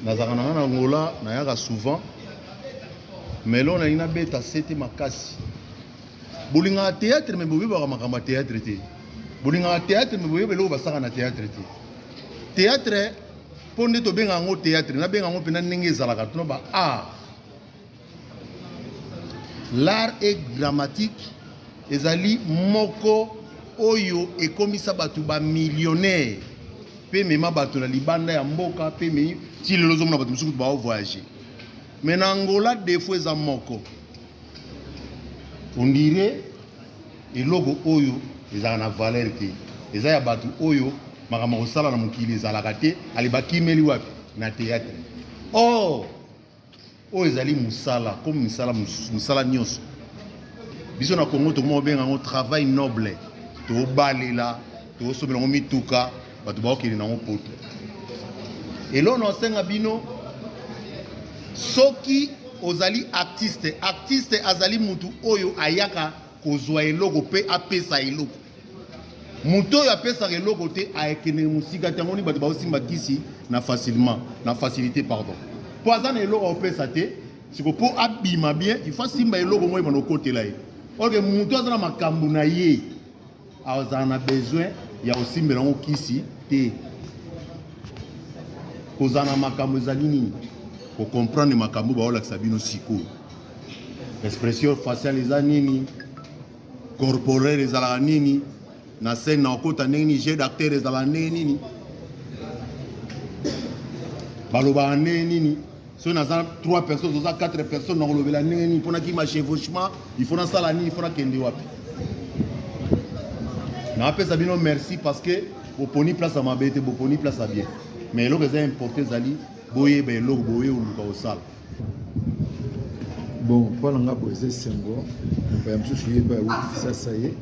Na zakana na ngola na yaka souvent. Mais là on a une bête à c'était makasi. Bolinga théâtre mais bobi ba makamba théâtre te. Bolinga théâtre mais bobi belo basaka na théâtre te. Théâtre ponde to benga ngo théâtre na benga ngo pena ndenge ezalaka to ba art. L'art est dramatique ezali moko oyo ekomisa batu ba millionnaire. Pe mema batu na libanda ya mboka pe me ti lelo zo mona batu musuku ba voyager. Mais en Angola, des fois, ils ont moko. On dirait, et logo oyo, ils ont une valeur. Ils ont battu oyo, makamako sala na mukili ils ont la raté, alibaki meli wapi na théâtre. Oh, oh ils allaient musala, comme musala nyos. Biso na Congo to mo benga ngo travail noble. To balela, to sobela ngo mituka, batu ba okeli na ngo poto. Et là on ensenga bino soki ozali artiste azali mutu oyo ayaka kozwa eloko pe apesa eloko mutu oyo apesa eloko te ayekene musika tango ni bato baosimba kisi na facilité pardon po aza na eloko opesa te siko po abima bien il faut simba eloko moi bana okotela ye oke mutu aza na makambo na ye azala na besoin ya osimbela ngo kisi te kozana makambo ezali nini pour comprendre makambo ba ola sabino siko expression faciale eza nini corporelle ezala nini na scène na okota nini jeu d'acteur ezala nini baloba nini so na 3 personnes ou 4 personnes na lobela nini pona ki ma chevauchement il faut na sala nini il faut na kende wapi na appelle sabino merci parce que vous poni place à ma bête vous poni place à bien mais l'eau est importé zali boye be logo boye uluka osala Bon, pour l'anga posé sengo, on peut même soucier pas où ça ça y est.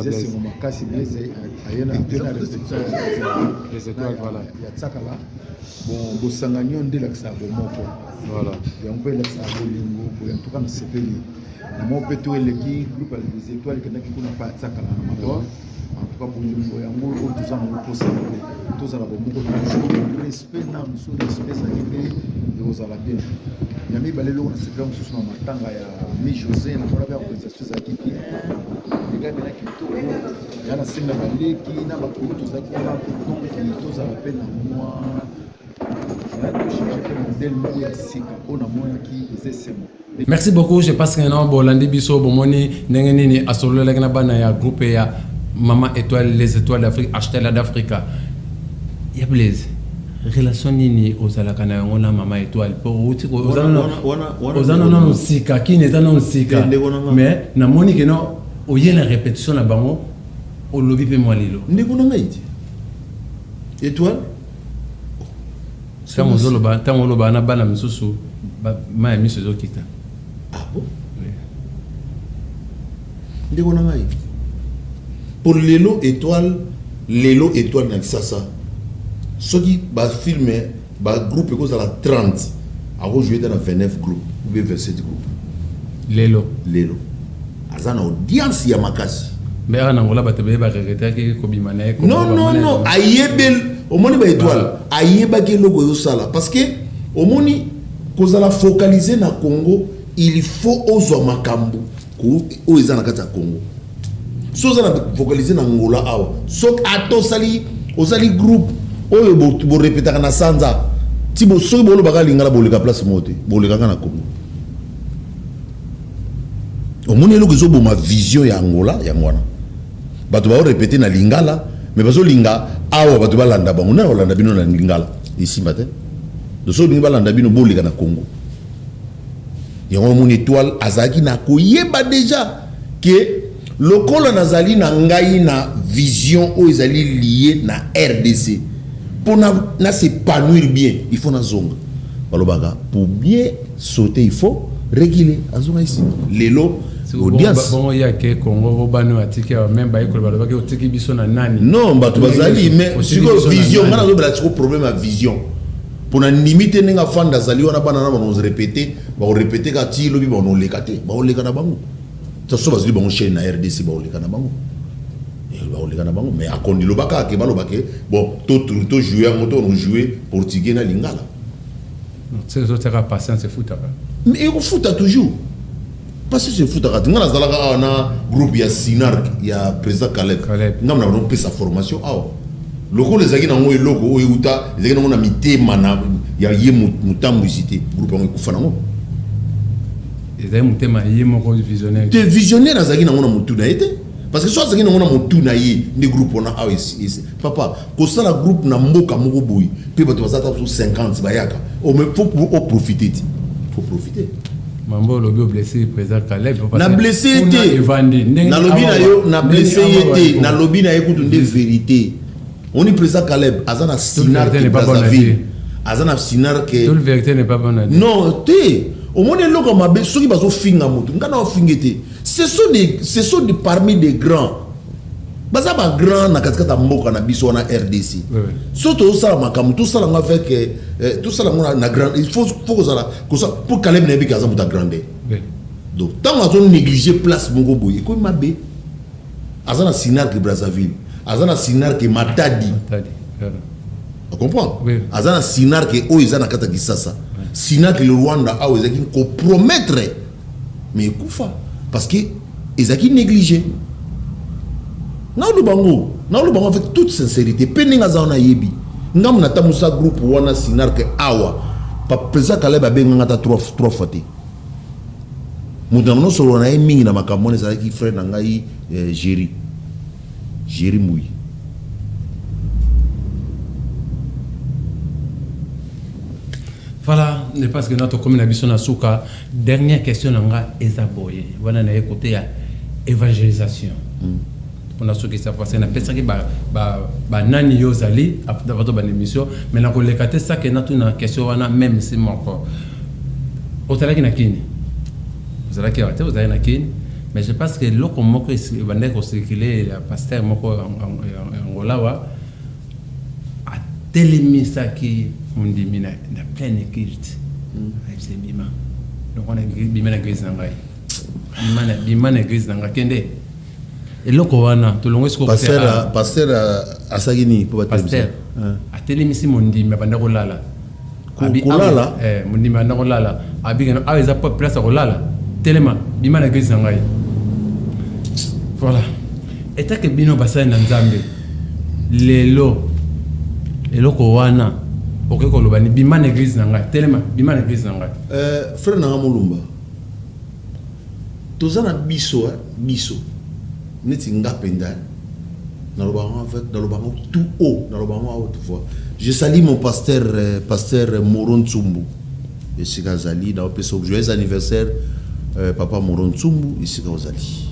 C'est sengo makasi blaze ayena tena les étoiles voilà. Ya tsaka là. Bon, bosangani on de la ça bon moko. Voilà. Et on peut la ça bolingo, pour en tout cas na sepeli. Na mo peto eleki groupe les étoiles que naki kuna pa tsaka na mato. En tout cas bolingo yango o tuzana ko sengo. Tuzana bo moko respect na muso respect ça qui aux Arabes. Yami balelo na sekra mususu na matanga ya mi José na kwa organisation za kiki. Les gars qui tout ya na senga baleki na bakutu za kwa donc qui tous à la peine moi. Merci beaucoup. Je pense que non bolandi biso bomoni ndenge nini asolo la na bana ya groupe ya Maman Étoile les étoiles d'Afrique Ashtela d'Africa. Ya Blaise. Relation nini ozalaka na yango na Maman Étoile pour uti ozana na musika qui n'est pas na musika mais na moni que non oye la répétition na bango o lobi pe mwalilo ndeko na ngai Étoile Tant on a bana misusu ma emi sezo kita. Ah bon? Ndeko na ngai. Pour Lelo Étoile na sasa. Soki ba filmer ba groupe ko la 30 a jouer dans 29 groupes ou bien 27 groupes. Lelo. Azana audience ya makasi. Mais ana ngola batebe ba regretter ki ko bimana ko. Non, ayebel au moni ba étoile ayeba ke logo yo sala parce que au moni kozala focaliser na Congo il faut ozo makambo ko oza na kati ya Congo so za na focaliser na Angola awa so ato sali ozali groupe oyo bo répéter na sanza ti bo so bo lo baka lingala bo le ka place mote bo le ka na Congo au moni logo zo bo ma vision ya Angola ya ngwana bato ba répéter na lingala mais bazo linga awa bato balanda bango na olanda bino na lingala ici matin de so binga balanda bino bolika na Congo yango mon étoile azaki na koyeba déjà que lokola nazali na ngai na vision o ezali lié na RDC pour na s'épanouir bien il faut na zonga balobaka pour bien sauter il faut réguler azonga ici lelo audience bon ya ke Congo bano atiki même ba ikolo balobaka otiki biso na nani non bato bazali mais siko vision ngana zo bela siko problème à vision pour na limiter ninga fanda zali wana bana na on répéter ba répéter ka ti lobi ba on lekate ba on lekana bango to so bazali ba on chaîne na RDC ba on lekana bango ba on lekana bango mais akondi lobaka ke balobake bon to jouer moto on jouer portugais na lingala c'est ça sera patience c'est foot mais il faut toujours parce que c'est foot à ngana zalaka na groupe ya Sinar ya président Caleb ngam na on peut sa formation loko les agina ngo loko o yuta les agina ngo na mitema na ya ye mutambu cité groupe ngo kufana ngo ezai mutema ye moko visionnaire te visionnaire azagina ngo na mutu na été parce que soit azagina ngo na mutu na ye ni groupe on a papa ko sala groupe na mboka moko boyi pe bato bazata 50 bayaka o me faut profiter Mambo lobi blessé président Caleb na blessé été na lobi na yo na blessé été na lobi na écoute de vérité on est président Caleb azana Sinar que Brazzaville azana Sinar que toute vérité n'est pas bonne non té au monde loko mabe soki bazo finga moto ngana fingete ce sont des parmi des grands baza ba grand na katikata mboka na biso na RDC surtout ça makamu tout ça nga avec tout ça na grand il faut que ça pour Caleb na bika za muta grande donc tant on négliger place moko boye ko mabe azana Sinar que Brazzaville azana Sinar que Matadi tu comprends azana Sinar que oizana kata kisasa Sinar que le Rwanda a ezaki compromettre mais kufa parce que ezaki négligé na lu bango avec toute sincérité peninga za na yebi ngam na tamusa groupe wana Sinar que awa pa président Caleb abenga ta trois fati mudamno solo na mingi na makamone za ki frère na ngai Jéri Mouy. Voilà, parce que notre commune habite na souka. Dernière question nanga ezaboye. Voilà na côté ya évangélisation. On a ce qui s'est passé na pesa ki ba nani yozali après votre bonne émission, mais na ko lekate ça que na tuna question wana même si moko. Otala ki na kini. vous allez quitter vous allez na kin mais je pense que loko moko bande ko circuler la pasteur moko ngolawa a telemisa ki mundimina na pleine église c'est bima donc on a bima na église ngai bima na église ngai kende eloko wana tolongo siko pasteur asagini po pasteur a telemisi mundimina bande ko lala kolala mundimina bande ko lala abigana aweza pas place ko lala telema bima na église ngai voilà et que bino basai na nzambe lelo eloko wana okeko lobani bima na église nanga telema bima na église nanga frère nanga mulumba tozana biso neti ngapenda na lobanga en fait na lobanga tout haut na lobanga haute voix je salue mon pasteur Moron Tsumbu et Sikazali na opeso joyeux anniversaire papa Moron Tsumbu et Sikazali.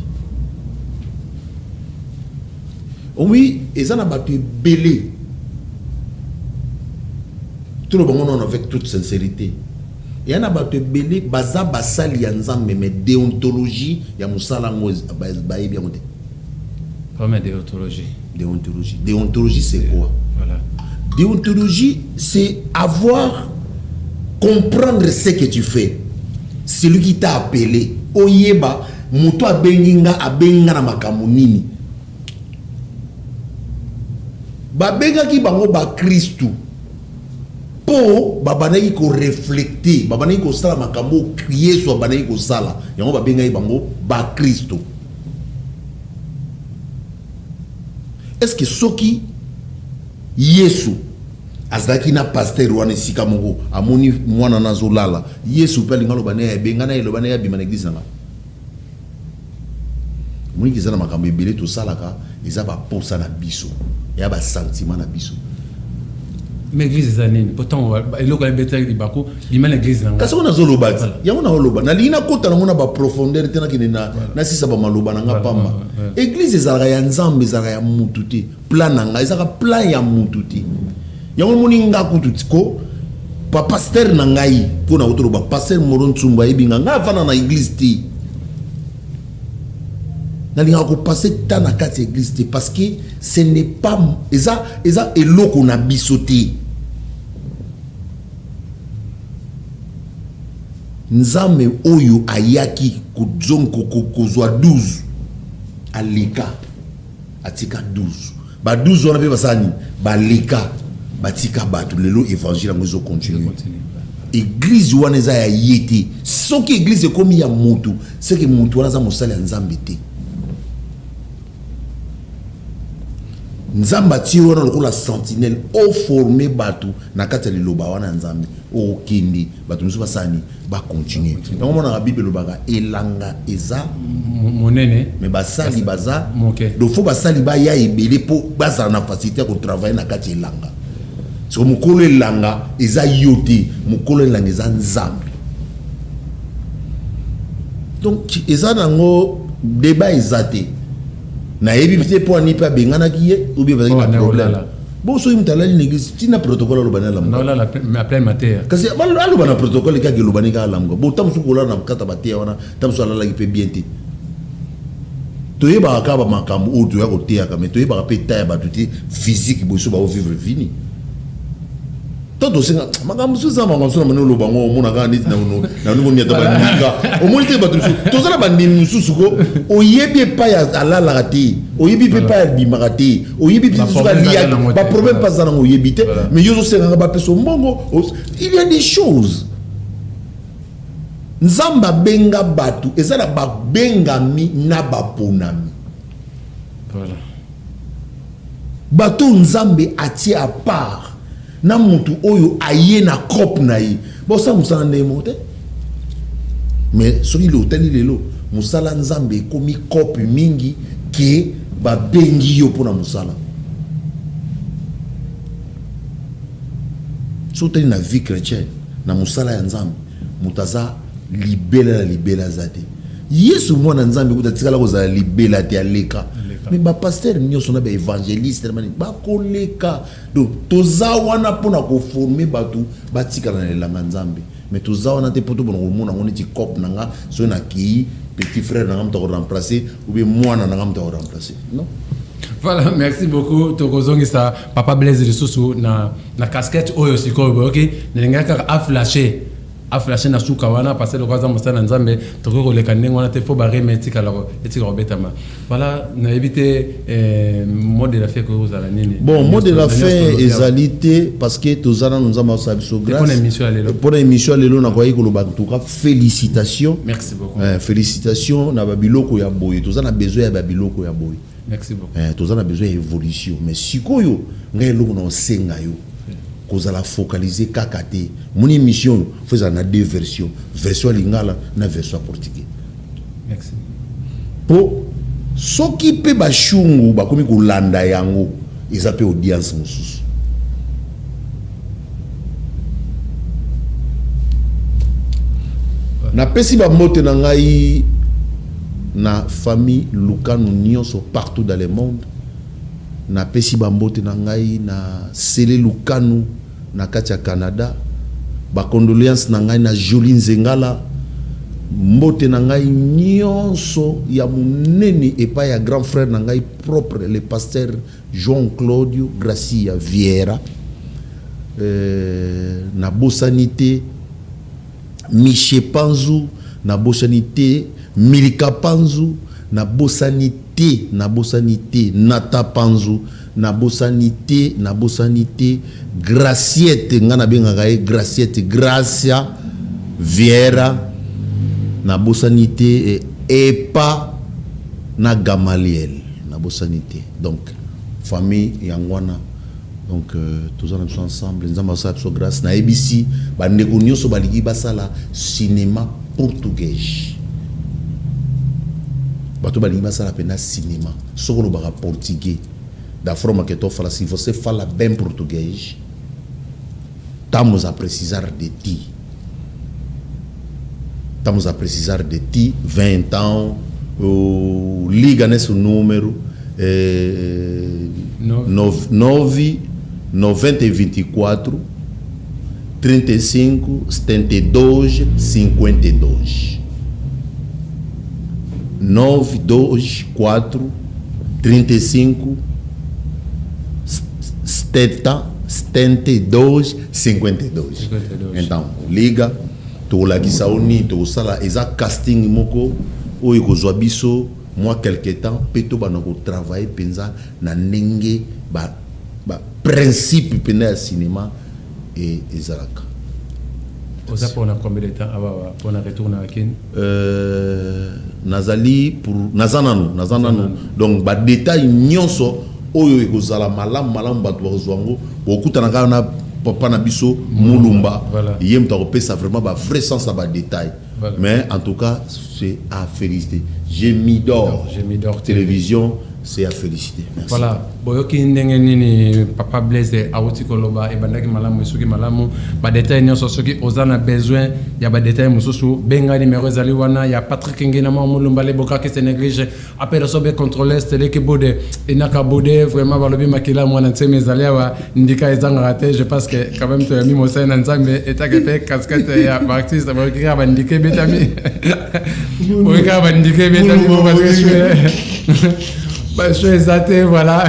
Oui, ils ont battu belé. Tout le monde avec toute sincérité. Il y en a battu belé, baza basali yanzambe mais déontologie ya musala ngoz baye bien monté. Comment déontologie? Déontologie c'est quoi? Voilà. Déontologie c'est comprendre ce que tu fais. C'est lui qui t'a appelé. Oyeba muto abenginga na makamunini. Babenga ki bango ba Christou po babanaki ko reflecter babanaki ko sala makambo Yesu babanaki ko sala yango babenga bango ba Christou. Est-ce que soki Yesu azaki na pasteur wana sika moko amoni mwana nazolala Yesu pe lingalo bana benga na elo bana ya bima na église na moni kizana makambo ebele to salaka eza ba posa na biso. Il y a un sentiment à biso. Mais l'église est année. Pourtant, il y a des bako. Il y a l'église. Qu'est-ce qu'on a zoloba? Il y a un zoloba. Na lina kota na mona ba profondeur tena kinena na sisa ba maloba na ngapamba. Église ezala ya nzambe ezala ya mututi. Plan nanga ezala plan ya mututi. Ya moni ngaku tutiko pa pasteur na ngai ko na otoloba pasteur Moron Tsumbu ebinga nga vana na église ti. N'a pas passé tant à quatre églises parce que ce n'est pas eza eloko na bisoté. Nzame oyo ayaki kuzonko kozwa 12 alika atika 12 ba 12 on a basani ba lika batika batu lelo évangile ngozo continuer. Église wana eza ya yete soki église komi ya mutu c'est que mutu wana za mosala ya nzambe te. Nzamba tiro na lokola sentinelle au formé batu na kati liloba wana nzambe o kindi batu musu basani ba continuer donc on a bible lobaka elanga eza monene mais basali baza donc faut basali ba ya ebele po baza na facilité ko travailler na kati elanga so mukolo elanga eza yote mukolo elanga eza nzambe donc eza nango débat ezate na yebi pite po ani pa bengana kiye ou bien parce qu'il y a problème bon so imtala ni église tina protocole lo banala non la pleine matière kasi alu bana protocole ka lo banika lamgo bon tam su ko la na kata batia wana tam so la ki pe bien ti to yeba ka ba makambo o to ya ko tia ka mais to yeba pe ta ya batuti physique bo so ba vivre fini todo singa makambo su za makambo so na lo bango mona ka nditi na no ni ta banika o monite batusu to za ba ndimi susu ko o yebi pa ya alala gati o yebi pe pa ya bimagati o yebi pe so ba liya ba problème pas za ngo yebi te mais yo so senga ba peso mbongo il y a des choses nzamba benga batu ezala ba bengami na ba ponami voilà batu nzambe atie à part na mutu oyo aye na cop na yi bo sa musala ndemo te mais soki l'hôtel lelo musala nzambe komi cop mingi ke ba bengi yo pona musala soki na vie chrétienne na musala ya nzambe mutaza libela zate yesu mwana nzambe kutatikala kozala libela te aleka mais ba pasteur nyonso na ba évangéliste ba koleka donc toza wana pona ko former batu batikala na elanga nzambe mais tout ça on a été pour tout bon on a un petit cop nanga so na ki petit frère nanga mta remplacer ou bien moi nanga mta remplacer non. Voilà, merci beaucoup. Tokozongisa Papa Blaise de Sousou na casquette oyo sikoyo, OK? Nengaka a flashé na suka wana parce que le kwaza mosana nzambe toko le kaneng wana te fo bare metika la etika robetama. Voilà, na éviter mode de la fête que vous allez nini. Bon, mode de la fête ezalité parce que tozana nous avons sabiso grâce. Pour l'émission lelo na kwayi ko lo bantuka félicitations. Merci beaucoup. Félicitations na babiloko ya boye. Tozana besoin ya babiloko ya boye. Merci beaucoup. Tozana besoin d'évolution mais sikoyo ngai lo na senga yo. Kozala focaliser kakate mon émission faisant na deux versions version lingala na version portugais. Merci. Po soki pe bashungu bakomi kolanda yango ezape audience mususu. Na pesi ba mote na ngai na famille Lukanu nyonso partout dans le monde. Na pesi bambote na ngai na Sele Lukanu na katia Canada ba condoléances na ngai na Jolie Nzengala mbote na ngai nyonso ya munene epa ya grand frère na ngai propre le pasteur Jean Claudio Gracia Vieira na bosanité Miché Panzu na bosanité Milika Panzu na bosanité Nata Panzu na bosanité Graciette ngana benga Graciette Gracia Vieira na bosanité Epa na Gamaliel na bosanité donc famille yangwana donc tous ensemble nous avons ça grâce na ABC bandeko nyonso baliki basala cinéma portugais. Bato balingi basala pena cinéma sokolo baka portugais da forma que to fala si você fala bem português estamos a precisar de ti 20 ans liga nesse número 9 9024 35 72 52 924 35 72 52. Então, liga, tu lakisa oni, tu sala eza casting moko oyo kozwa biso moi quelque temps peto banako travailler penza na ndenge ba principe pena cinéma et ezalaka. Oza pour combien de temps pour retourner à Kin? Nazali pour nazananu donc ba détail nyonso oyo ekozala malam bato bazwango bokutanaka na papa na biso mulumba yem to pesa vraiment ba vrai sens ba détail mais en tout cas c'est à féliciter. J'ai mis d'or télévision, c'est à féliciter. Merci. Voilà, boyoki ndenge nini Papa Blaise awuti koloba ebandaki malamu esuki malamu ba détail nyonso soki ozana besoin ya ba détail mususu benga numéro ezali wana ya Patrick Ngina Mulumba le boka qui se néglige appel sobe contrôler télé ke bode inaka bode vraiment balobi makila mwana nseme ezali wa ndika ezanga raté je pense que quand même to yami mosa na nzambe etaka pe casquette ya artiste boyoki ba ndike betami boyoki ba ndike betami parce que je suis athée, voilà.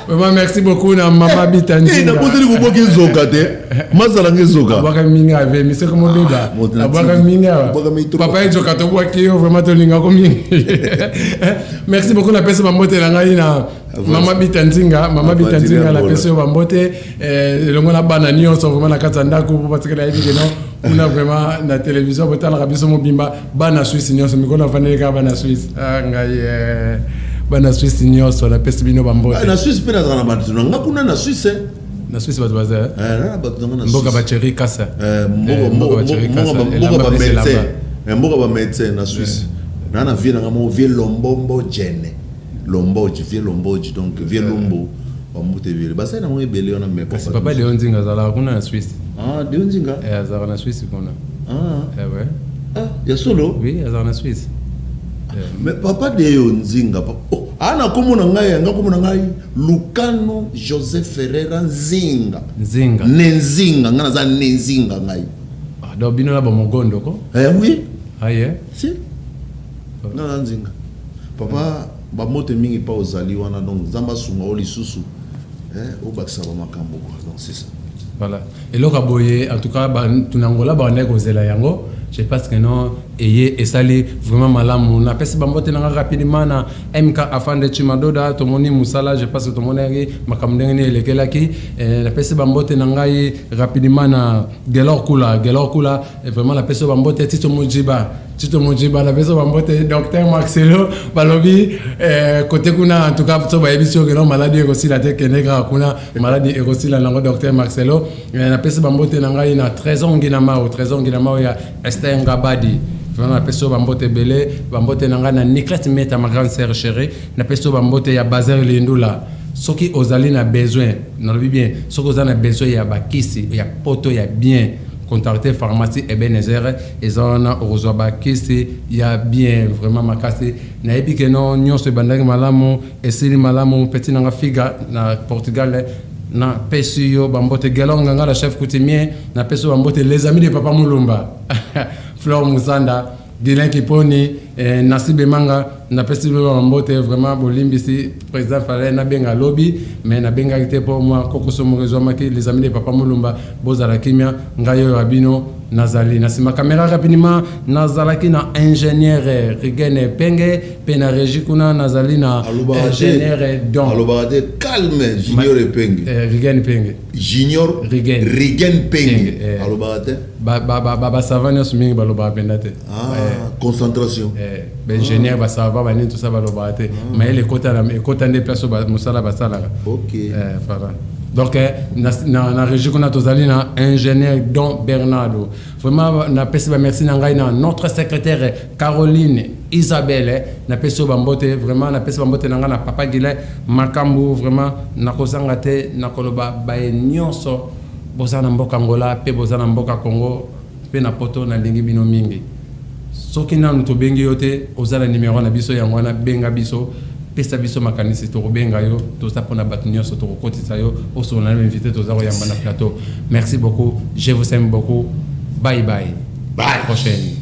Vraiment, merci beaucoup, Maman Bitanzi. Il n'a pas dit que vous avez zokate. Mazalange zoka. Abaka minga avec, mais c'est comme on dit là. Abaka minga. Papa est zokate, vous voyez vraiment ton linga comme merci beaucoup, la personne Bambote na Maman Bitanzinga, la personne Bambote. Le monde a banani, on s'en vraiment la katanda parce que la vie que non. On a vraiment la télévision, on a la rabiso mobimba, bana Suisse, nous sommes qu'on a fait les bana Suisse. Bana Suisse, nous sommes la peste bino bambo. La Suisse, peut être dans la bande, on a qu'on na Suisse. La Suisse va te baser. Mboka bacheri kasa. Mboka médecin na Suisse. Nana vient dans mon vieux lombombo gene. Lomboji, vieux lomboji, donc vieux lombo. Basa na mwe belé on a mais pas papa de Ondinga zala kuna na Suisse. Ah, de Ondinga. Zala na Suisse kuna. Ah. Ouais. Ah, ya solo? Oui, zala na Suisse. Mais papa de Ondinga. Oh, ana komona ngai Lukano Joseph Ferreira Nzinga. Nzinga. Nenzinga ngana za Nenzinga ngai. donc bino la bomogondo ko Oui. aye Si. Non, Nzinga. Papa, bamote mingi pa ozali wana donc zamba sunga oli susu. Au baksa ba makambo quoi. Donc c'est ça. Voilà. Et là boye en tout cas tunangola ba ndeko zela yango. Je pense que non et ça les vraiment malamu na pesi bambote nanga rapidement na MK afin de Chimadoda to moni musala je pense que to moni makamdenge ni elekelaki na pesi bambote nanga rapidement na gelor kula vraiment la pesi bambote Tito Mujiba la pesi bambote docteur Marcelo balobi côté kuna en tout cas to ba émission que non maladie aussi la tête negra kuna maladie aussi la nango docteur Marcelo na pesi bambote nanga na 13 ans nginama ya Esther Ngabadi vraiment la personne bambote belé bambote nanga na Nicolas Meta ma grande sœur chérie na personne bambote ya Bazar Lindula soki ozali na besoin na lobi bien soki ozali na besoin ya bakisi ya poto ya bien contacter pharmacie Ebenezer ezana ozwa bakisi ya bien vraiment makasi na epi que non nyonso bandaki malamu esili malamu petit nanga figa na Portugal na pesi yo bambote gelonga ngala chef coutumier na pesi bambote les amis de papa Mulumba Flore Musanda Dylan Kiponi Nasibe Manga na pesi bambote vraiment bolimbisi président fallait na benga lobby mais na benga été pour moi kokoso morezo maki les amis de papa Mulumba bozala kimia ngayo abino nazali nasima caméra rapidement nazalaki na ingénieur Rigene Penge pena régie kuna nazali na ingénieur don Alobarate calme junior Penge Rigene Penge junior Rigene Penge Alobarate ba savane sumingi baloba pendate concentration ingénieur ba savane ba ni tout ça baloba te mais les kota des places ba musala ba sala OK voilà. Donc na région qu'on a tozali na ingénieur Don Bernardo vraiment na pesi ba merci na ngai na notre secrétaire Caroline Isabelle na pesi bambote vraiment na pesi bambote na na papa Gile makambu vraiment na kozanga te na koloba ba nyonso bozana mboka Angola pe bozana mboka Congo pe na poto na lingi bino mingi soki na to bengi yote ozala numéro na biso ya ngwana benga biso pesa biso makanisi to benga yo to ça pour na batunyo so to kotisa yo o so na invité to za ko yamba na plateau merci beaucoup je vous aime beaucoup bye bye à la prochaine.